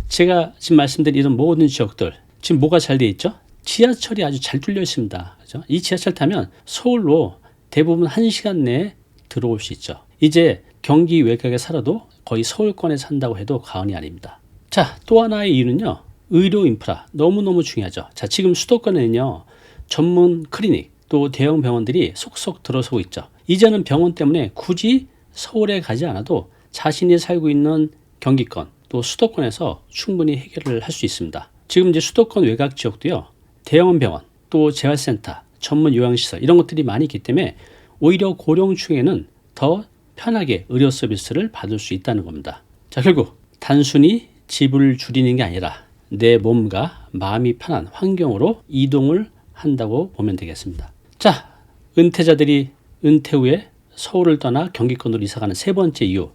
제가 지금 말씀드린 이런 모든 지역들 지금 뭐가 잘 돼 있죠? 지하철이 아주 잘 뚫려 있습니다. 그죠? 이 지하철 타면 서울로 대부분 1시간 내에 들어올 수 있죠. 이제 경기 외곽에 살아도 거의 서울권에 산다고 해도 과언이 아닙니다. 자, 또 하나의 이유는요, 의료 인프라 너무너무 중요하죠. 자, 지금 수도권에는요, 전문 클리닉 또 대형 병원들이 속속 들어서고 있죠. 이제는 병원 때문에 굳이 서울에 가지 않아도 자신이 살고 있는 경기권 또 수도권에서 충분히 해결을 할 수 있습니다. 지금 이제 수도권 외곽 지역도요, 대형 병원 또 재활센터, 전문 요양시설 이런 것들이 많이 있기 때문에 오히려 고령층에는 더 편하게 의료 서비스를 받을 수 있다는 겁니다. 자, 결국 단순히 집을 줄이는 게 아니라 내 몸과 마음이 편한 환경으로 이동을 한다고 보면 되겠습니다. 자, 은퇴자들이 은퇴 후에 서울을 떠나 경기권으로 이사가는 세 번째 이유,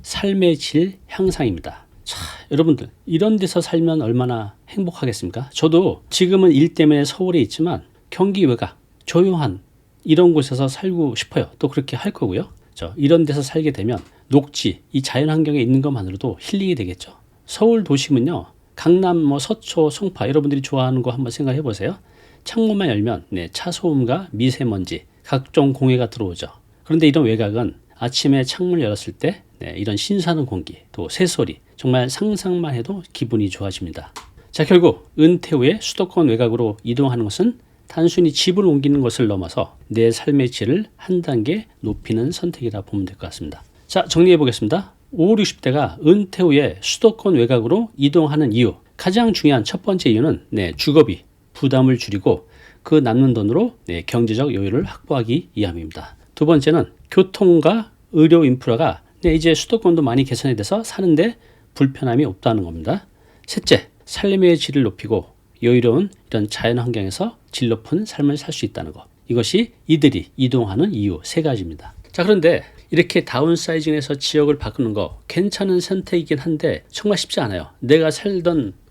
삶의 질 향상입니다. 자, 여러분들 이런 데서 살면 얼마나 행복하겠습니까? 저도 지금은 일 때문에 서울에 있지만 경기 외곽 조용한 이런 곳에서 살고 싶어요. 또 그렇게 할 거고요. 이런 데서 살게 되면 녹지, 이 자연 환경에 있는 것만으로도 힐링이 되겠죠. 서울 도심은요, 강남, 서초, 송파 여러분들이 좋아하는 거 한번 생각해 보세요. 창문만 열면 차 소음과 미세먼지, 각종 공해가 들어오죠. 그런데 이런 외곽은 아침에 창문을 열었을 때 이런 신선한 공기, 또 새소리, 정말 상상만 해도 기분이 좋아집니다. 자, 결국 은퇴 후에 수도권 외곽으로 이동하는 것은 단순히 집을 옮기는 것을 넘어서 내 삶의 질을 한 단계 높이는 선택이라 보면 될 것 같습니다. 자, 정리해 보겠습니다. 5, 60대가 은퇴 후에 수도권 외곽으로 이동하는 이유, 가장 중요한 첫 번째 이유는 주거비 부담을 줄이고 그 남는 돈으로 경제적 여유를 확보하기 위함입니다. 두 번째는 교통과 의료 인프라가 이제 수도권도 많이 개선이 돼서 사는데 불편함이 없다는 겁니다. 셋째, 삶의 질을 높이고 여유로운 이런 자연 환경에서 질 높은 삶을 살 수 있다는 것. 이것이 이들이 이동하는 이유 세 가지입니다. 자, 그런데 이렇게 다운사이징해서 지역을 바꾸는 거 괜찮은 선택이긴 한데 정말 쉽지 않아요. 내가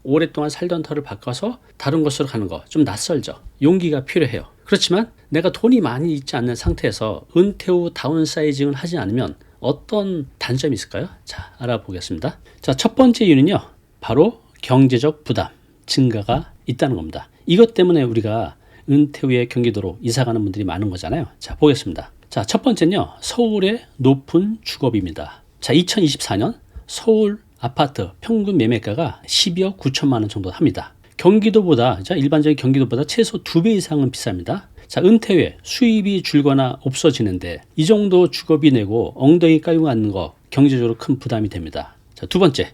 오랫동안 살던 터를 바꿔서 다른 곳으로 가는 거 좀 낯설죠. 용기가 필요해요. 그렇지만 내가 돈이 많이 있지 않는 상태에서 은퇴 후 다운사이징을 하지 않으면 어떤 단점이 있을까요? 자, 알아보겠습니다. 자, 첫 번째 이유는요, 바로 경제적 부담 증가가 있다는 겁니다. 이것 때문에 우리가 은퇴 후에 경기도로 이사가는 분들이 많은 거잖아요. 자, 보겠습니다. 자, 첫 번째는요, 서울의 높은 주거비입니다. 자, 2024년 서울 아파트 평균 매매가가 12억 9천만 원 정도 합니다. 경기도보다, 일반적인 경기도보다 최소 2배 이상은 비쌉니다. 자, 은퇴 후에 수입이 줄거나 없어지는데 이 정도 주거비 내고 엉덩이 깔고 앉는 거 경제적으로 큰 부담이 됩니다. 자, 두 번째,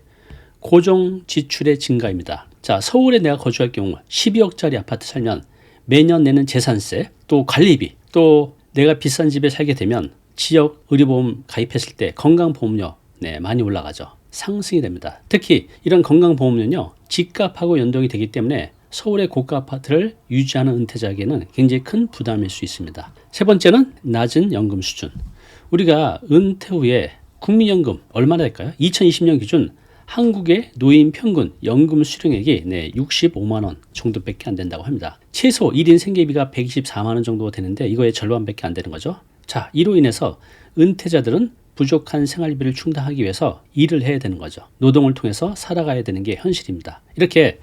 고정 지출의 증가입니다. 자, 서울에 내가 거주할 경우 12억짜리 아파트 살면 매년 내는 재산세, 또 관리비, 또 내가 비싼 집에 살게 되면 지역 의료보험 가입했을 때 건강보험료 많이 올라가죠. 상승이 됩니다. 특히 이런 건강보험료는요, 집값하고 연동이 되기 때문에 서울의 고가 아파트를 유지하는 은퇴자에게는 굉장히 큰 부담일 수 있습니다. 세 번째는 낮은 연금 수준. 우리가 은퇴 후에 국민연금 얼마나 될까요? 2020년 기준 한국의 노인 평균 연금 수령액이 65만 원 정도밖에 안 된다고 합니다. 최소 1인 생계비가 124만 원 정도 되는데 이거의 절반밖에 안 되는 거죠. 자, 이로 인해서 은퇴자들은 부족한 생활비를 충당하기 위해서 일을 해야 되는 거죠. 노동을 통해서 살아가야 되는 게 현실입니다. 이렇게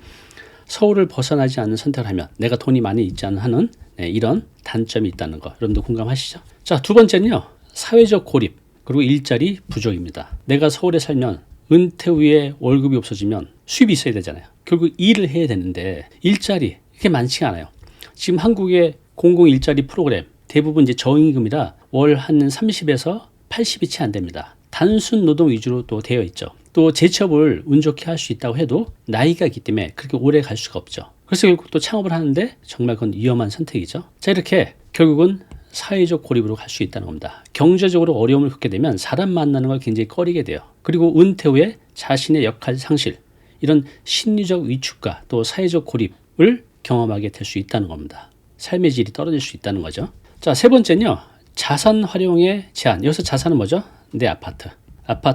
서울을 벗어나지 않는 선택을 하면 내가 돈이 많이 있지 않은 한은 이런 단점이 있다는 거 여러분도 공감하시죠? 자, 두 번째는요, 사회적 고립 그리고 일자리 부족입니다. 내가 서울에 살면 은퇴 후에 월급이 없어지면 수입이 있어야 되잖아요. 결국 일을 해야 되는데 일자리 이렇게 많지가 않아요. 지금 한국의 공공 일자리 프로그램 대부분 이제 저임금이라 월 한 30에서 80이 채 안 됩니다. 단순 노동 위주로 또 되어 있죠. 또 재취업을 운 좋게 할 수 있다고 해도 나이가 있기 때문에 그렇게 오래 갈 수가 없죠. 그래서 결국 또 창업을 하는데 정말 그건 위험한 선택이죠. 자, 이렇게 결국은 사회적 고립으로 갈 수 있다는 겁니다. 경제적으로 어려움을 겪게 되면 사람 만나는 걸 굉장히 꺼리게 돼요. 그리고 은퇴 후에 자신의 역할 상실, 이런 심리적 위축과 또 사회적 고립을 경험하게 될 수 있다는 겁니다. 삶의 질이 떨어질 수 있다는 거죠. 자, 세 번째는요, 자산 활용의 제한. 여기서 자산은 뭐죠? 내 아파트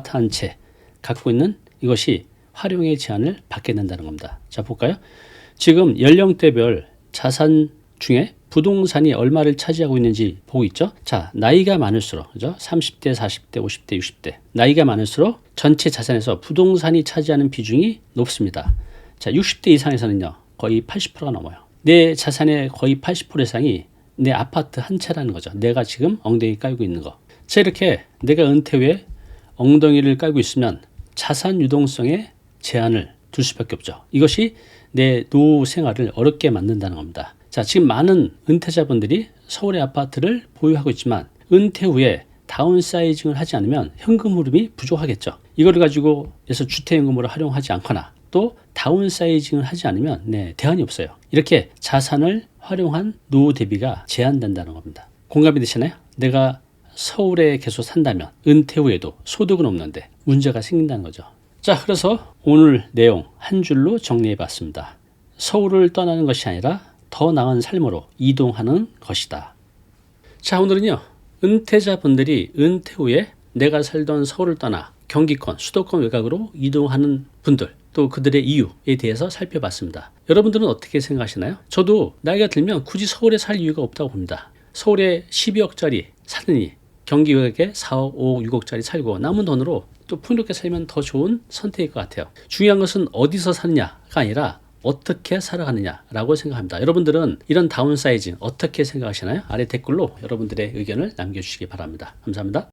한 채 갖고 있는 이것이 활용의 제한을 받게 된다는 겁니다. 자, 볼까요? 지금 연령대별 자산 중에 부동산이 얼마를 차지하고 있는지 보고 있죠. 자, 나이가 많을수록, 그죠? 30대, 40대, 50대, 60대. 나이가 많을수록 전체 자산에서 부동산이 차지하는 비중이 높습니다. 자, 60대 이상에서는요, 거의 80%가 넘어요. 내 자산의 거의 80% 이상이 내 아파트 한 채라는 거죠. 내가 지금 엉덩이 깔고 있는 거. 자, 이렇게 내가 은퇴 후에 엉덩이를 깔고 있으면 자산 유동성에 제한을 둘 수밖에 없죠. 이것이 내 노후 생활을 어렵게 만든다는 겁니다. 자, 지금 많은 은퇴자분들이 서울의 아파트를 보유하고 있지만 은퇴 후에 다운사이징을 하지 않으면 현금 흐름이 부족하겠죠. 이거를 가지고 해서 주택연금으로 활용하지 않거나 또 다운사이징을 하지 않으면 대안이 없어요. 이렇게 자산을 활용한 노후 대비가 제한된다는 겁니다. 공감이 되시나요? 내가 서울에 계속 산다면 은퇴 후에도 소득은 없는데 문제가 생긴다는 거죠. 자, 그래서 오늘 내용 한 줄로 정리해 봤습니다. 서울을 떠나는 것이 아니라 더 나은 삶으로 이동하는 것이다. 자, 오늘은요, 은퇴자분들이 은퇴 후에 내가 살던 서울을 떠나 경기권, 수도권 외곽으로 이동하는 분들, 또 그들의 이유에 대해서 살펴봤습니다. 여러분들은 어떻게 생각하시나요? 저도 나이가 들면 굳이 서울에 살 이유가 없다고 봅니다. 서울에 12억짜리 사느니 경기도에 4억, 5억, 6억짜리 살고 남은 돈으로 또 풍요롭게 살면 더 좋은 선택일 것 같아요. 중요한 것은 어디서 사느냐가 아니라 어떻게 살아가느냐라고 생각합니다. 여러분들은 이런 다운사이징 어떻게 생각하시나요? 아래 댓글로 여러분들의 의견을 남겨주시기 바랍니다. 감사합니다.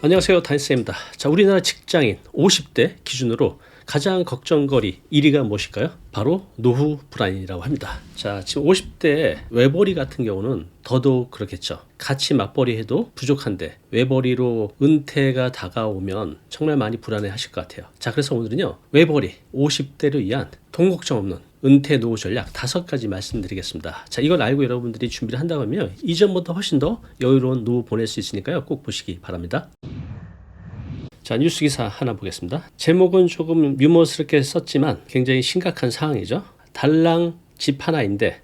안녕하세요, 다니쌤입니다. 자, 우리나라 직장인 50대 기준으로 가장 걱정거리 1위가 무엇일까요? 바로 노후 불안이라고 합니다. 자, 지금 50대 외벌이 같은 경우는 더더욱 그렇겠죠. 같이 맞벌이 해도 부족한데 외벌이로 은퇴가 다가오면 정말 많이 불안해 하실 것 같아요. 자, 그래서 오늘은요, 외벌이 50대를 위한 돈 걱정 없는 은퇴 노후 전략 5가지 말씀드리겠습니다. 자, 이걸 알고 여러분들이 준비를 한다고 하면 이전보다 훨씬 더 여유로운 노후 보낼 수 있으니까요, 꼭 보시기 바랍니다. 자, 뉴스 기사 하나 보겠습니다. 제목은 조금 유머스럽게 썼지만 굉장히 심각한 상황이죠. 달랑 집 하나인데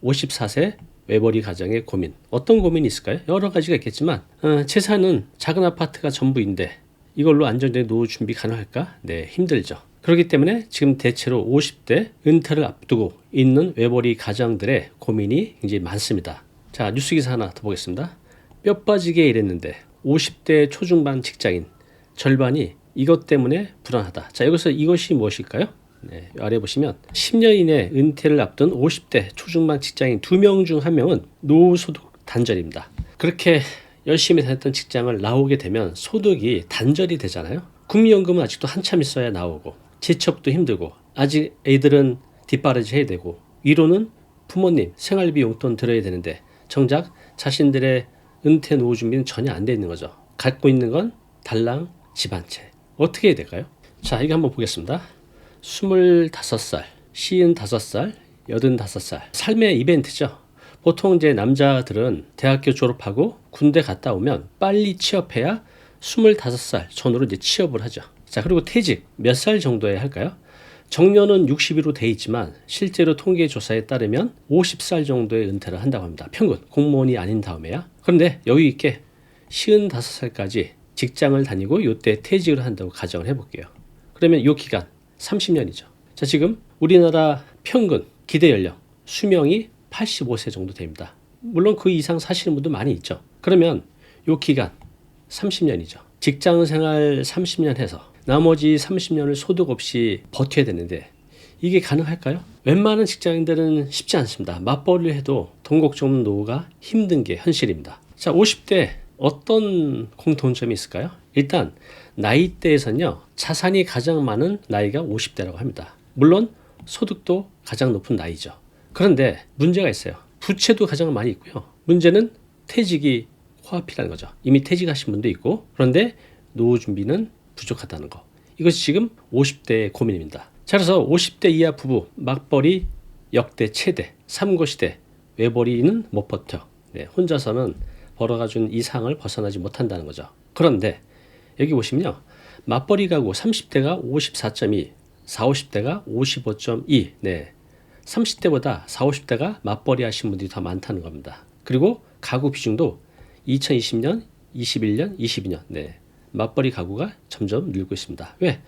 54세 외벌이 가정의 고민. 어떤 고민이 있을까요? 여러 가지가 있겠지만 재산은 작은 아파트가 전부인데 이걸로 안정된 노후 준비 가능할까? 네, 힘들죠. 그렇기 때문에 지금 대체로 50대 은퇴를 앞두고 있는 외벌이 가정들의 고민이 굉장히 많습니다. 자, 뉴스 기사 하나 더 보겠습니다. 뼈 빠지게 일했는데 50대 초중반 직장인 절반이 이것 때문에 불안하다. 자, 여기서 이것이 무엇일까요? 네, 아래 보시면 10년 이내 은퇴를 앞둔 50대 초중반 직장인 2명 중 1명은 노후소득 단절입니다. 그렇게 열심히 다녔던 직장을 나오게 되면 소득이 단절이 되잖아요. 국민연금은 아직도 한참 있어야 나오고 재취업도 힘들고 아직 애들은 뒷바라지 해야 되고 위로는 부모님 생활비 용돈 들어야 되는데 정작 자신들의 은퇴 노후 준비는 전혀 안 돼 있는 거죠. 갖고 있는 건 달랑 집 한 채. 어떻게 해야 될까요? 자, 이거 한번 보겠습니다. 25살, 55살, 85살. 삶의 이벤트죠. 보통 이제 남자들은 대학교 졸업하고 군대 갔다 오면 빨리 취업해야 25살 전후로 이제 취업을 하죠. 자, 그리고 퇴직 몇 살 정도에 할까요? 정년은 60으로 돼 있지만 실제로 통계 조사에 따르면 50살 정도의 은퇴를 한다고 합니다. 평균 공무원이 아닌 다음에야. 그런데 여유 있게 55살까지 직장을 다니고 요때 퇴직을 한다고 가정을 해볼게요. 그러면 요 기간 30년이죠. 자, 지금 우리나라 평균 기대 연령 수명이 85세 정도 됩니다. 물론 그 이상 사시는 분도 많이 있죠. 그러면 요 기간 30년이죠. 직장 생활 30년 해서 나머지 30년을 소득 없이 버텨야 되는데 이게 가능할까요? 웬만한 직장인들은 쉽지 않습니다. 맞벌이를 해도 돈 걱정 없는 노후가 힘든 게 현실입니다. 자, 50대 어떤 공통점이 있을까요? 일단 나이대에서는요, 자산이 가장 많은 나이가 50대라고 합니다. 물론 소득도 가장 높은 나이죠. 그런데 문제가 있어요. 부채도 가장 많이 있고요. 문제는 퇴직이 코앞이라는 거죠. 이미 퇴직하신 분도 있고, 그런데 노후 준비는 부족하다는 거. 이것이 지금 50대의 고민입니다. 자, 그래서 50대 이하 부부 맞벌이 역대 최대 3고시대 외벌이는 못 버텨. 네, 혼자서는 벌어가준 이상을 벗어나지 못한다는 거죠. 그런데 여기 보시면요, 맞벌이 가구 30대가 54.2, 40, 50대가 55.2. 네, 30대보다 40, 50대가 맞벌이 하신 분들이 더 많다는 겁니다. 그리고 가구 비중도 2020년, 21년, 22년 네, 맞벌이 가구가 점점 늘고 있습니다. 왜?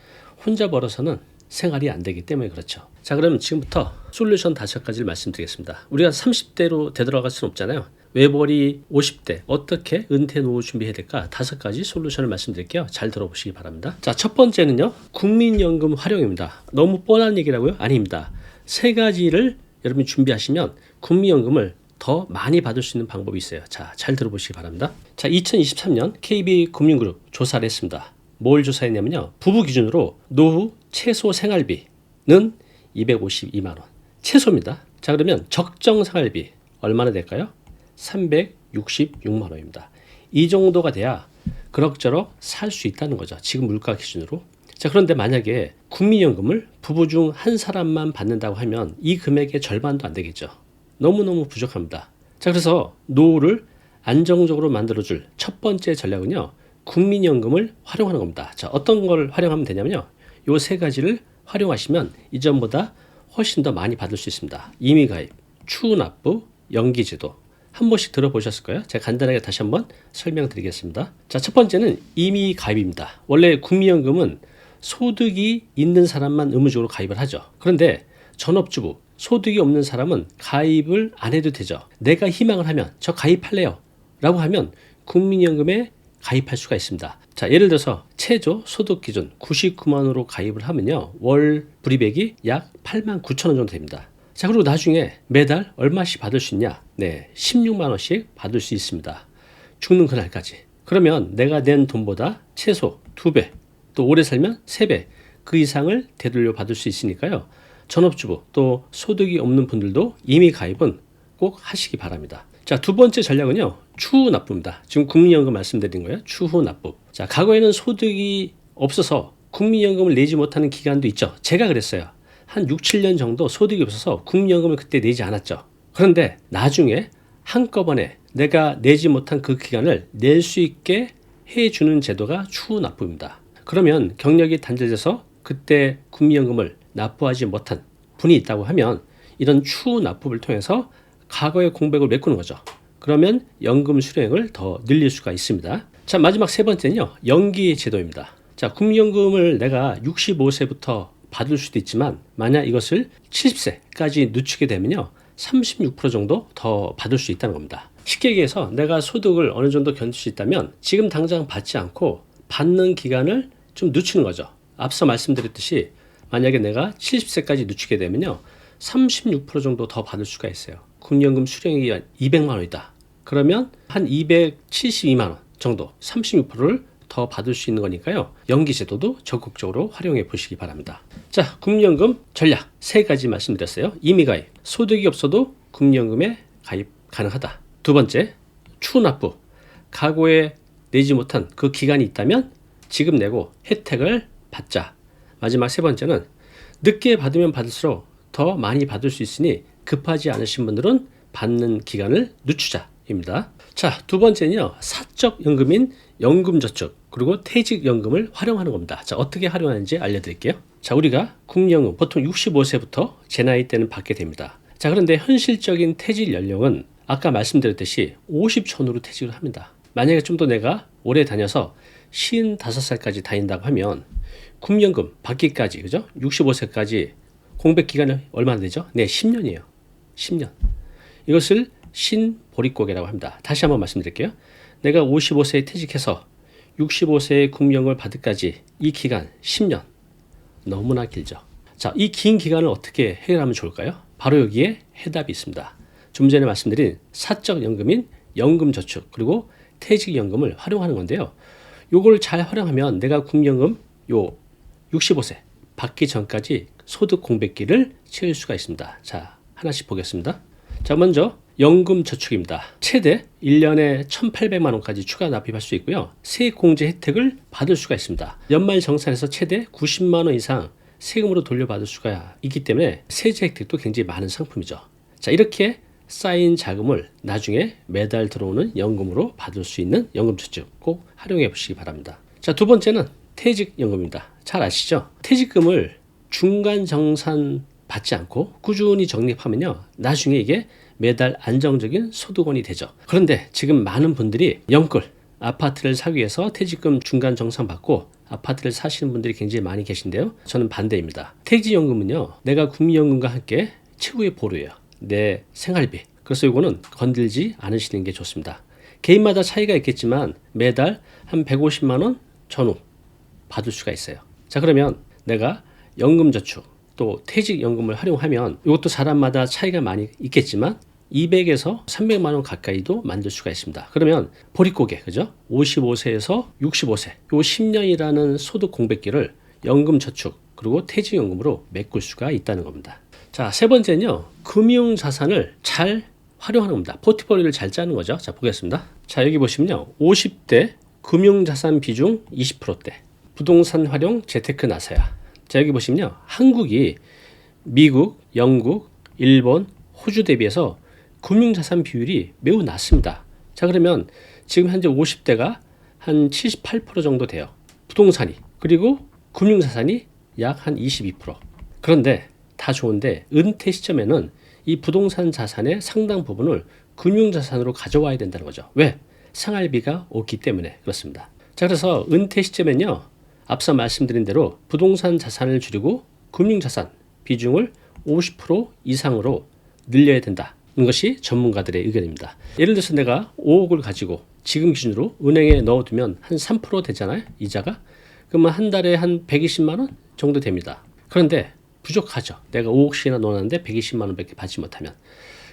혼자 벌어서는 생활이 안 되기 때문에 그렇죠. 자, 그럼 지금부터 솔루션 5가지를 말씀드리겠습니다. 우리가 30대로 되돌아갈 수는 없잖아요. 외벌이 50대 어떻게 은퇴 노후 준비해야 될까? 5가지 솔루션을 말씀드릴게요. 잘 들어보시기 바랍니다. 자, 첫 번째는요, 국민연금 활용입니다. 너무 뻔한 얘기라고요? 아닙니다. 3가지를 여러분이 준비하시면 국민연금을 더 많이 받을 수 있는 방법이 있어요. 자, 잘 들어보시기 바랍니다. 자, 2023년 KB금융그룹 조사를 했습니다. 뭘 조사했냐면요, 부부 기준으로 노후 최소 생활비는 252만 원. 최소입니다. 자, 그러면 적정 생활비 얼마나 될까요? 366만 원입니다. 이 정도가 돼야 그럭저럭 살 수 있다는 거죠. 지금 물가 기준으로. 자, 그런데 만약에 국민연금을 부부 중 한 사람만 받는다고 하면 이 금액의 절반도 안 되겠죠. 너무너무 부족합니다. 자, 그래서 노후를 안정적으로 만들어줄 첫 번째 전략은요, 국민연금을 활용하는 겁니다. 자, 어떤 걸 활용하면 되냐면요, 요 3가지를 활용하시면 이전보다 훨씬 더 많이 받을 수 있습니다. 임의가입, 추후납부, 연기제도. 한 번씩 들어보셨을 거예요. 제가 간단하게 다시 한번 설명드리겠습니다. 자, 첫 번째는 임의 가입입니다. 원래 국민연금은 소득이 있는 사람만 의무적으로 가입을 하죠. 그런데 전업주부, 소득이 없는 사람은 가입을 안 해도 되죠. 내가 희망을 하면 저 가입할래요 라고 하면 국민연금에 가입할 수가 있습니다. 자, 예를 들어서 최저 소득 기준 99만원으로 가입을 하면요, 월 불이백이 약 8만 9천 원 정도 됩니다. 자, 그리고 나중에 매달 얼마씩 받을 수 있냐? 네, 16만 원씩 받을 수 있습니다. 죽는 그날까지. 그러면 내가 낸 돈보다 최소 2배, 또 오래 살면 3배 그 이상을 되돌려 받을 수 있으니까요. 전업주부 또 소득이 없는 분들도 임의 가입은 꼭 하시기 바랍니다. 자, 두 번째 전략은요, 추후 납부입니다. 지금 국민연금 말씀드린 거예요. 추후 납부. 자, 과거에는 소득이 없어서 국민연금을 내지 못하는 기간도 있죠. 제가 그랬어요. 한 6, 7년 정도 소득이 없어서 국민연금을 그때 내지 않았죠. 그런데 나중에 한꺼번에 내가 내지 못한 그 기간을 낼 수 있게 해주는 제도가 추후 납부입니다. 그러면 경력이 단절돼서 그때 국민연금을 납부하지 못한 분이 있다고 하면 이런 추후 납부를 통해서 과거의 공백을 메꾸는 거죠. 그러면 연금 수령액을 더 늘릴 수가 있습니다. 자, 마지막 세 번째는요, 연기 제도입니다. 자, 국민연금을 내가 65세부터 받을 수도 있지만 만약 이것을 70세까지 늦추게 되면요, 36% 정도 더 받을 수 있다는 겁니다. 쉽게 얘기해서 내가 소득을 어느 정도 견딜 수 있다면 지금 당장 받지 않고 받는 기간을 좀 늦추는 거죠. 앞서 말씀드렸듯이 만약에 내가 70세까지 늦추게 되면요, 36% 정도 더 받을 수가 있어요. 국민연금 수령액이 200만 원이다. 그러면 한 272만 원 정도, 36%를 더 받을 수 있는 거니까요. 연기제도도 적극적으로 활용해 보시기 바랍니다. 자, 국민연금 전략 3가지 말씀드렸어요. 임의가입, 소득이 없어도 국민연금에 가입 가능하다. 두 번째, 추후납부, 과거에 내지 못한 그 기간이 있다면 지금 내고 혜택을 받자. 마지막 세 번째는 늦게 받으면 받을수록 더 많이 받을 수 있으니 급하지 않으신 분들은 받는 기간을 늦추자입니다. 자, 두 번째는요, 사적연금인 연금저축 그리고 퇴직연금을 활용하는 겁니다. 자, 어떻게 활용하는지 알려드릴게요. 자, 우리가 국민연금 보통 65세부터 제 나이 때는 받게 됩니다. 자, 그런데 현실적인 퇴직 연령은 아까 말씀드렸듯이 50 전후로 퇴직을 합니다. 만약에 좀 더 내가 오래 다녀서 55살까지 다닌다고 하면 국민연금 받기까지, 그죠? 65세까지 공백 기간이 얼마나 되죠? 네, 10년이에요. 10년. 이것을 신보릿고개라고 합니다. 다시 한번 말씀드릴게요. 내가 55세에 퇴직해서 65세의 국민연금을 받을까지 이 기간 10년. 너무나 길죠. 자, 이 긴 기간을 어떻게 해결하면 좋을까요? 바로 여기에 해답이 있습니다. 좀 전에 말씀드린 사적연금인 연금저축 그리고 퇴직연금을 활용하는 건데요. 요걸 잘 활용하면 내가 국민연금 요 65세 받기 전까지 소득 공백기를 채울 수가 있습니다. 자, 하나씩 보겠습니다. 자, 먼저 연금저축입니다. 최대 1년에 1,800만 원까지 추가 납입할 수 있고요. 세액공제 혜택을 받을 수가 있습니다. 연말정산에서 최대 90만 원 이상 세금으로 돌려받을 수가 있기 때문에 세제 혜택도 굉장히 많은 상품이죠. 자, 이렇게 쌓인 자금을 나중에 매달 들어오는 연금으로 받을 수 있는 연금저축 꼭 활용해 보시기 바랍니다. 자, 두 번째는 퇴직연금입니다. 잘 아시죠? 퇴직금을 중간 정산 받지 않고 꾸준히 적립하면요, 나중에 이게 매달 안정적인 소득원이 되죠. 그런데 지금 많은 분들이 영끌 아파트를 사기 위해서 퇴직금 중간 정산 받고 아파트를 사시는 분들이 굉장히 많이 계신데요. 저는 반대입니다. 퇴직연금은요, 내가 국민연금과 함께 최후의 보루예요. 내 생활비. 그래서 이거는 건들지 않으시는 게 좋습니다. 개인마다 차이가 있겠지만 매달 한 150만 원 전후 받을 수가 있어요. 자, 그러면 내가 연금저축 또 퇴직연금을 활용하면 이것도 사람마다 차이가 많이 있겠지만 200에서 300만 원 가까이도 만들 수가 있습니다. 그러면 보릿고개, 그죠? 55세에서 65세 요 10년이라는 소득 공백기를 연금저축 그리고 퇴직연금으로 메꿀 수가 있다는 겁니다. 자, 세 번째는요, 금융자산을 잘 활용하는 겁니다. 포트폴리오를 잘 짜는 거죠. 자, 보겠습니다. 자, 여기 보시면요, 50대 금융자산 비중 20%대 부동산 활용 재테크 나서야. 자, 여기 보시면요, 한국이 미국, 영국, 일본, 호주 대비해서 금융자산 비율이 매우 낮습니다. 자, 그러면 지금 현재 50대가 한 78% 정도 돼요. 부동산이. 그리고 금융자산이 약 한 22%. 그런데 다 좋은데 은퇴 시점에는 이 부동산 자산의 상당 부분을 금융자산으로 가져와야 된다는 거죠. 왜? 생활비가 없기 때문에 그렇습니다. 자, 그래서 은퇴 시점엔요, 앞서 말씀드린 대로 부동산 자산을 줄이고 금융자산 비중을 50% 이상으로 늘려야 된다는 것이 전문가들의 의견입니다. 예를 들어서 내가 5억을 가지고 지금 기준으로 은행에 넣어두면 한 3% 되잖아요, 이자가. 그러면 한 달에 한 120만 원 정도 됩니다. 그런데 부족하죠. 내가 5억씩이나 넣어놨는데 120만 원밖에 받지 못하면.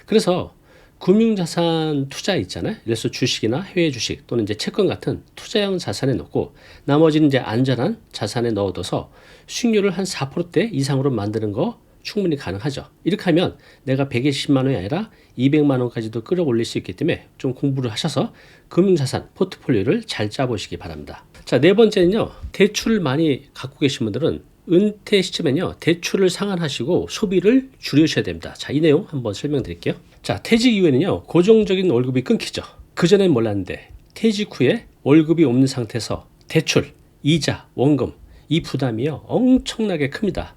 그래서 금융자산 투자 있잖아요. 그래서 주식이나 해외 주식 또는 이제 채권 같은 투자형 자산에 넣고 나머지는 이제 안전한 자산에 넣어둬서 수익률을 한 4%대 이상으로 만드는 거 충분히 가능하죠. 이렇게 하면 내가 120만 원이 아니라 200만 원까지도 끌어올릴 수 있기 때문에 좀 공부를 하셔서 금융자산 포트폴리오를 잘 짜보시기 바랍니다. 자, 네 번째는요. 대출을 많이 갖고 계신 분들은 은퇴 시점엔요, 대출을 상환하시고 소비를 줄이셔야 됩니다. 자, 이 내용 한번 설명드릴게요. 자, 퇴직 이후에는요, 고정적인 월급이 끊기죠. 그전엔 몰랐는데 퇴직 후에 월급이 없는 상태에서 대출, 이자, 원금 이 부담이요 엄청나게 큽니다.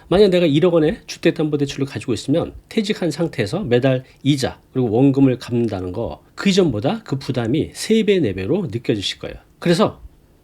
만약 내가 1억 원의 주택담보대출을 가지고 있으면 퇴직한 상태에서 매달 이자 그리고 원금을 갚는다는 거, 그 이전보다 그 부담이 3배, 4배로 느껴지실 거예요. 그래서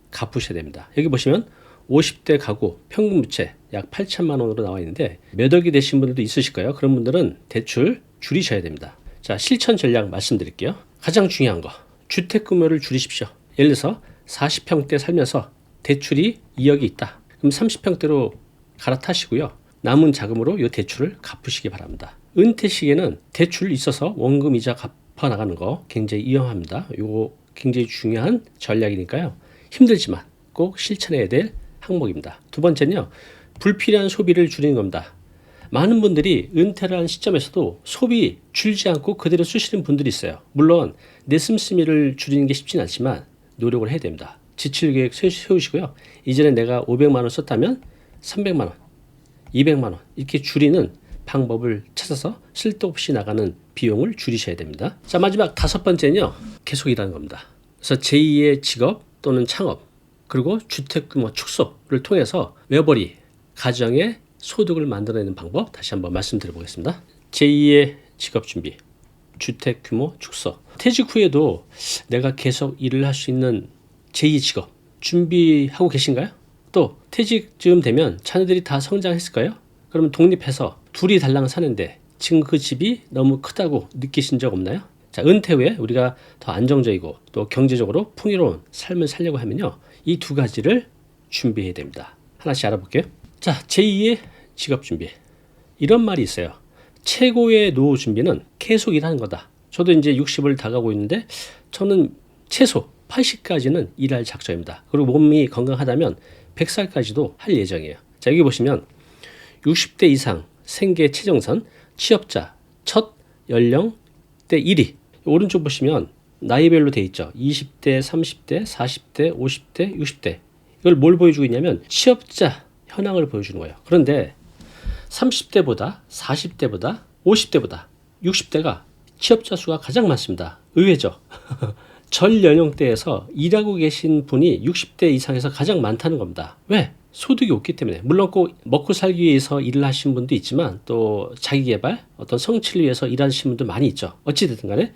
갚으셔야 됩니다. 여기 보시면 50대 가구 평균 부채 약 8천만 원으로 나와 있는데 몇 억이 되신 분들도 있으실 거예요. 그런 분들은 대출 줄이셔야 됩니다. 자, 실천 전략 말씀드릴게요. 가장 중요한 거, 주택 규모를 줄이십시오. 예를 들어서 40평대 살면서 대출이 2억이 있다. 그럼 30평대로 갈아타시고요. 남은 자금으로 이 대출을 갚으시기 바랍니다. 은퇴 시기에는 대출 있어서 원금 이자 갚아 나가는 거 굉장히 위험합니다. 이거 굉장히 중요한 전략이니까요. 힘들지만 꼭 실천해야 될 항목입니다. 두 번째는요, 불필요한 소비를 줄이는 겁니다. 많은 분들이 은퇴를 한 시점에서도 소비 줄이지 않고 그대로 쓰시는 분들이 있어요. 물론 내 씀씀이를 줄이는 게 쉽진 않지만 노력을 해야 됩니다. 지출 계획 세우시고요. 이전에 내가 500만 원 썼다면 300만 원, 200만 원 이렇게 줄이는 방법을 찾아서 쓸데없이 나가는 비용을 줄이셔야 됩니다. 자, 마지막 다섯 번째는요, 계속 일하는 겁니다. 그래서 제2의 직업 또는 창업, 그리고 주택 규모 축소를 통해서 외벌이 가정의 소득을 만들어내는 방법 다시 한번 말씀드려 보겠습니다. 제2의 직업 준비, 주택 규모 축소. 퇴직 후에도 내가 계속 일을 할 수 있는 제2 직업 준비하고 계신가요? 또 퇴직쯤 되면 자녀들이 다 성장했을까요? 그러면 독립해서 둘이 달랑 사는데 지금 그 집이 너무 크다고 느끼신 적 없나요? 자, 은퇴 후에 우리가 더 안정적이고 또 경제적으로 풍요로운 삶을 살려고 하면요, 이 두 가지를 준비해야 됩니다. 하나씩 알아볼게요. 자, 제2의 직업 준비. 이런 말이 있어요. 최고의 노후 준비는 계속 일하는 거다. 저도 이제 60을 다가고 있는데 저는 최소 80까지는 일할 작정입니다. 그리고 몸이 건강하다면 100살까지도 할 예정이에요. 자, 여기 보시면 60대 이상 생계 최정선 취업자 첫 연령대 1위. 오른쪽 보시면 나이별로 돼 있죠. 20대, 30대, 40대, 50대, 60대. 이걸 뭘 보여주고 있냐면 취업자 현황을 보여주는 거예요. 그런데 30대보다 40대보다 50대보다 60대가 취업자 수가 가장 많습니다. 의외죠. 전 연령대에서 일하고 계신 분이 60대 이상에서 가장 많다는 겁니다. 왜? 소득이 없기 때문에. 물론 꼭 먹고 살기 위해서 일을 하시는 분도 있지만 또 자기 개발, 어떤 성취를 위해서 일하시는 분도 많이 있죠. 어찌됐든 간에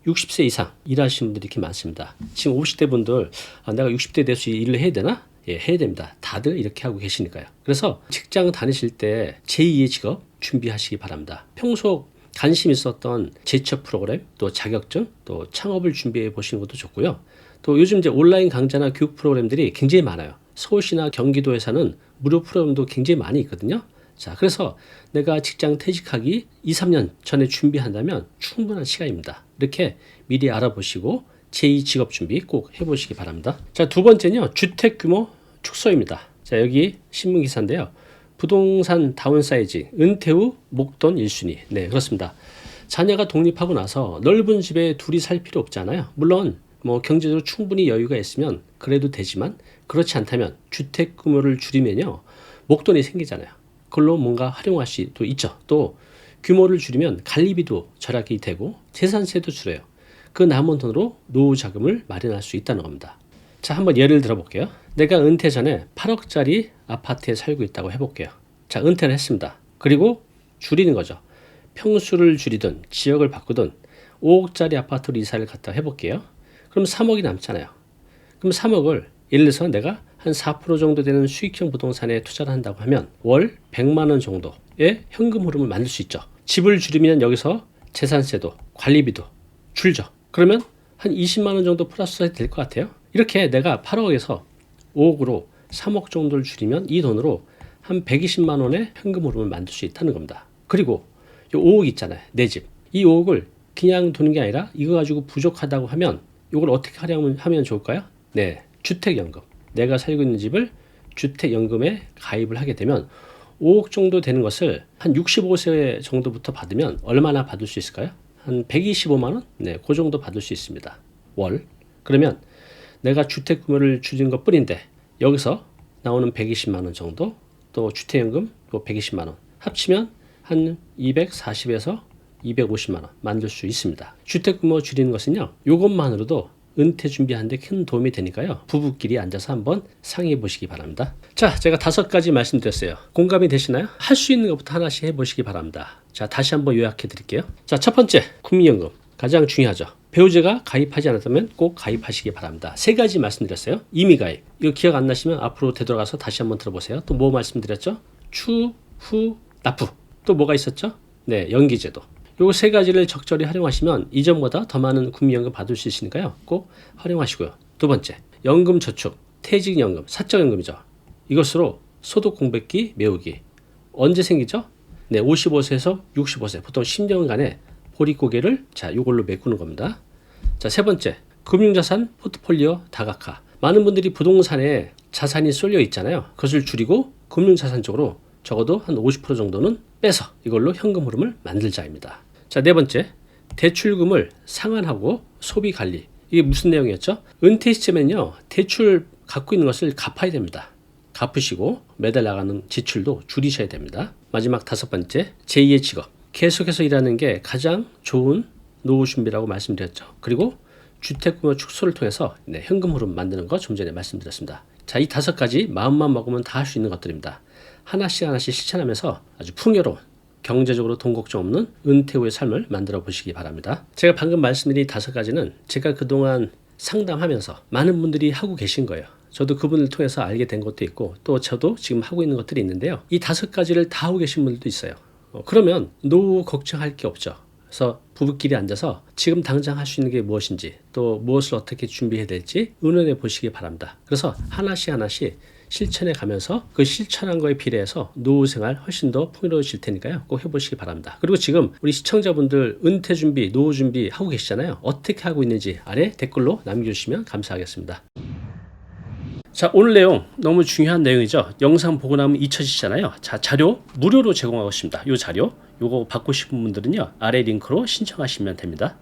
60세 이상 일하시는 분들이 이렇게 많습니다. 지금 50대 분들, 내가 60대 돼서 일을 해야 되나? 예, 해야 됩니다. 다들 이렇게 하고 계시니까요. 그래서 직장 다니실 때 제2의 직업 준비하시기 바랍니다. 평소 관심 있었던 재취업 프로그램, 또 자격증, 또 창업을 준비해 보시는 것도 좋고요. 또 요즘 이제 온라인 강좌나 교육 프로그램들이 굉장히 많아요. 서울시나 경기도에서는 무료 프로그램도 굉장히 많이 있거든요. 자, 그래서 내가 직장 퇴직하기 2, 3년 전에 준비한다면 충분한 시간입니다. 이렇게 미리 알아보시고 제2 직업 준비 꼭 해보시기 바랍니다. 자, 두 번째는요, 주택 규모 축소입니다. 자, 여기 신문 기사인데요. 부동산 다운사이징, 은퇴 후 목돈 1순위. 네, 그렇습니다. 자녀가 독립하고 나서 넓은 집에 둘이 살 필요 없잖아요. 물론 뭐 경제적으로 충분히 여유가 있으면 그래도 되지만 그렇지 않다면 주택 규모를 줄이면요, 목돈이 생기잖아요. 그걸로 뭔가 활용할 수도 있죠. 또 규모를 줄이면 관리비도 절약이 되고 재산세도 줄여요. 그 남은 돈으로 노후 자금을 마련할 수 있다는 겁니다. 자, 한번 예를 들어 볼게요. 내가 은퇴 전에 8억짜리 아파트에 살고 있다고 해볼게요. 자, 은퇴를 했습니다. 그리고 줄이는 거죠. 평수를 줄이든 지역을 바꾸든 5억짜리 아파트로 이사를 갔다 해볼게요. 그럼 3억이 남잖아요. 그럼 3억을 예를 들어서 내가 한 4% 정도 되는 수익형 부동산에 투자를 한다고 하면 월 100만 원 정도의 현금 흐름을 만들 수 있죠. 집을 줄이면 여기서 재산세도 관리비도 줄죠. 그러면 한 20만 원 정도 플러스 될 것 같아요. 이렇게 내가 8억에서 5억으로 3억 정도를 줄이면 이 돈으로 한 120만 원의 현금 흐름을 만들 수 있다는 겁니다. 그리고 이 5억 있잖아요. 내 집. 이 5억을 그냥 두는 게 아니라 이거 가지고 부족하다고 하면 이걸 어떻게 하면 좋을까요? 네, 주택연금. 내가 살고 있는 집을 주택연금에 가입을 하게 되면 5억 정도 되는 것을 한 65세 정도부터 받으면 얼마나 받을 수 있을까요? 한 125만 원? 네, 그 정도 받을 수 있습니다. 월. 그러면 내가 주택 규모를 줄인 것 뿐인데 여기서 나오는 120만 원 정도 또 주택연금 또 120만 원 합치면 한 240에서 250만 원 만들 수 있습니다. 주택 규모 줄이는 것은요. 이것만으로도 은퇴 준비하는데 큰 도움이 되니까요. 부부끼리 앉아서 한번 상의해 보시기 바랍니다. 자, 제가 5가지 말씀드렸어요. 공감이 되시나요? 할 수 있는 것부터 하나씩 해보시기 바랍니다. 자, 다시 한번 요약해 드릴게요. 자, 첫 번째, 국민연금. 가장 중요하죠. 배우자가 가입하지 않았다면 꼭 가입하시기 바랍니다. 3가지 말씀드렸어요. 이미 가입. 이거 기억 안 나시면 앞으로 되돌아가서 다시 한번 들어보세요. 또 뭐 말씀드렸죠? 추후 납부. 또 뭐가 있었죠? 네, 연기제도. 요 3가지를 적절히 활용하시면 이전보다 더 많은 국민연금 받을 수 있으니까요. 꼭 활용하시고요. 두 번째, 연금저축, 퇴직연금, 사적연금이죠. 이것으로 소득 공백기 메우기. 언제 생기죠? 네, 55세에서 65세, 보통 10년간의 보릿고개를 자, 요걸로 메꾸는 겁니다. 자, 세 번째, 금융자산 포트폴리오 다각화. 많은 분들이 부동산에 자산이 쏠려 있잖아요. 그것을 줄이고 금융자산 쪽으로 적어도 한 50% 정도는 빼서 이걸로 현금 흐름을 만들자입니다. 자, 네 번째, 대출금을 상환하고 소비 관리. 이게 무슨 내용이었죠? 은퇴 시점에는요, 대출 갖고 있는 것을 갚아야 됩니다. 갚으시고 매달 나가는 지출도 줄이셔야 됩니다. 마지막 5번째, 제2의 직업. 계속해서 일하는 게 가장 좋은 노후 준비라고 말씀드렸죠. 그리고 주택규모 축소를 통해서 현금 흐름 만드는 거 좀 전에 말씀드렸습니다. 자, 이 5가지 마음만 먹으면 다 할 수 있는 것들입니다. 하나씩 실천하면서 아주 풍요로운 경제적으로 돈 걱정 없는 은퇴 후의 삶을 만들어 보시기 바랍니다. 제가 방금 말씀드린 5가지는 제가 그동안 상담하면서 많은 분들이 하고 계신 거예요. 저도 그분을 통해서 알게 된 것도 있고 또 저도 지금 하고 있는 것들이 있는데요. 이 5가지를 다 하고 계신 분들도 있어요. 그러면 노후 걱정할 게 없죠. 그래서 부부끼리 앉아서 지금 당장 할 수 있는 게 무엇인지 또 무엇을 어떻게 준비해야 될지 의논해 보시기 바랍니다. 그래서 하나씩 실천해 가면서 그 실천한 거에 비례해서 노후 생활 훨씬 더 풍요로워질 테니까요. 꼭 해보시기 바랍니다. 그리고 지금 우리 시청자분들 은퇴 준비, 노후 준비 하고 계시잖아요. 어떻게 하고 있는지 아래 댓글로 남겨주시면 감사하겠습니다. 자, 오늘 내용 너무 중요한 내용이죠. 영상 보고 나면 잊혀지잖아요. 자, 자료 무료로 제공하고 있습니다. 이 자료 요거 받고 싶은 분들은요. 아래 링크로 신청하시면 됩니다.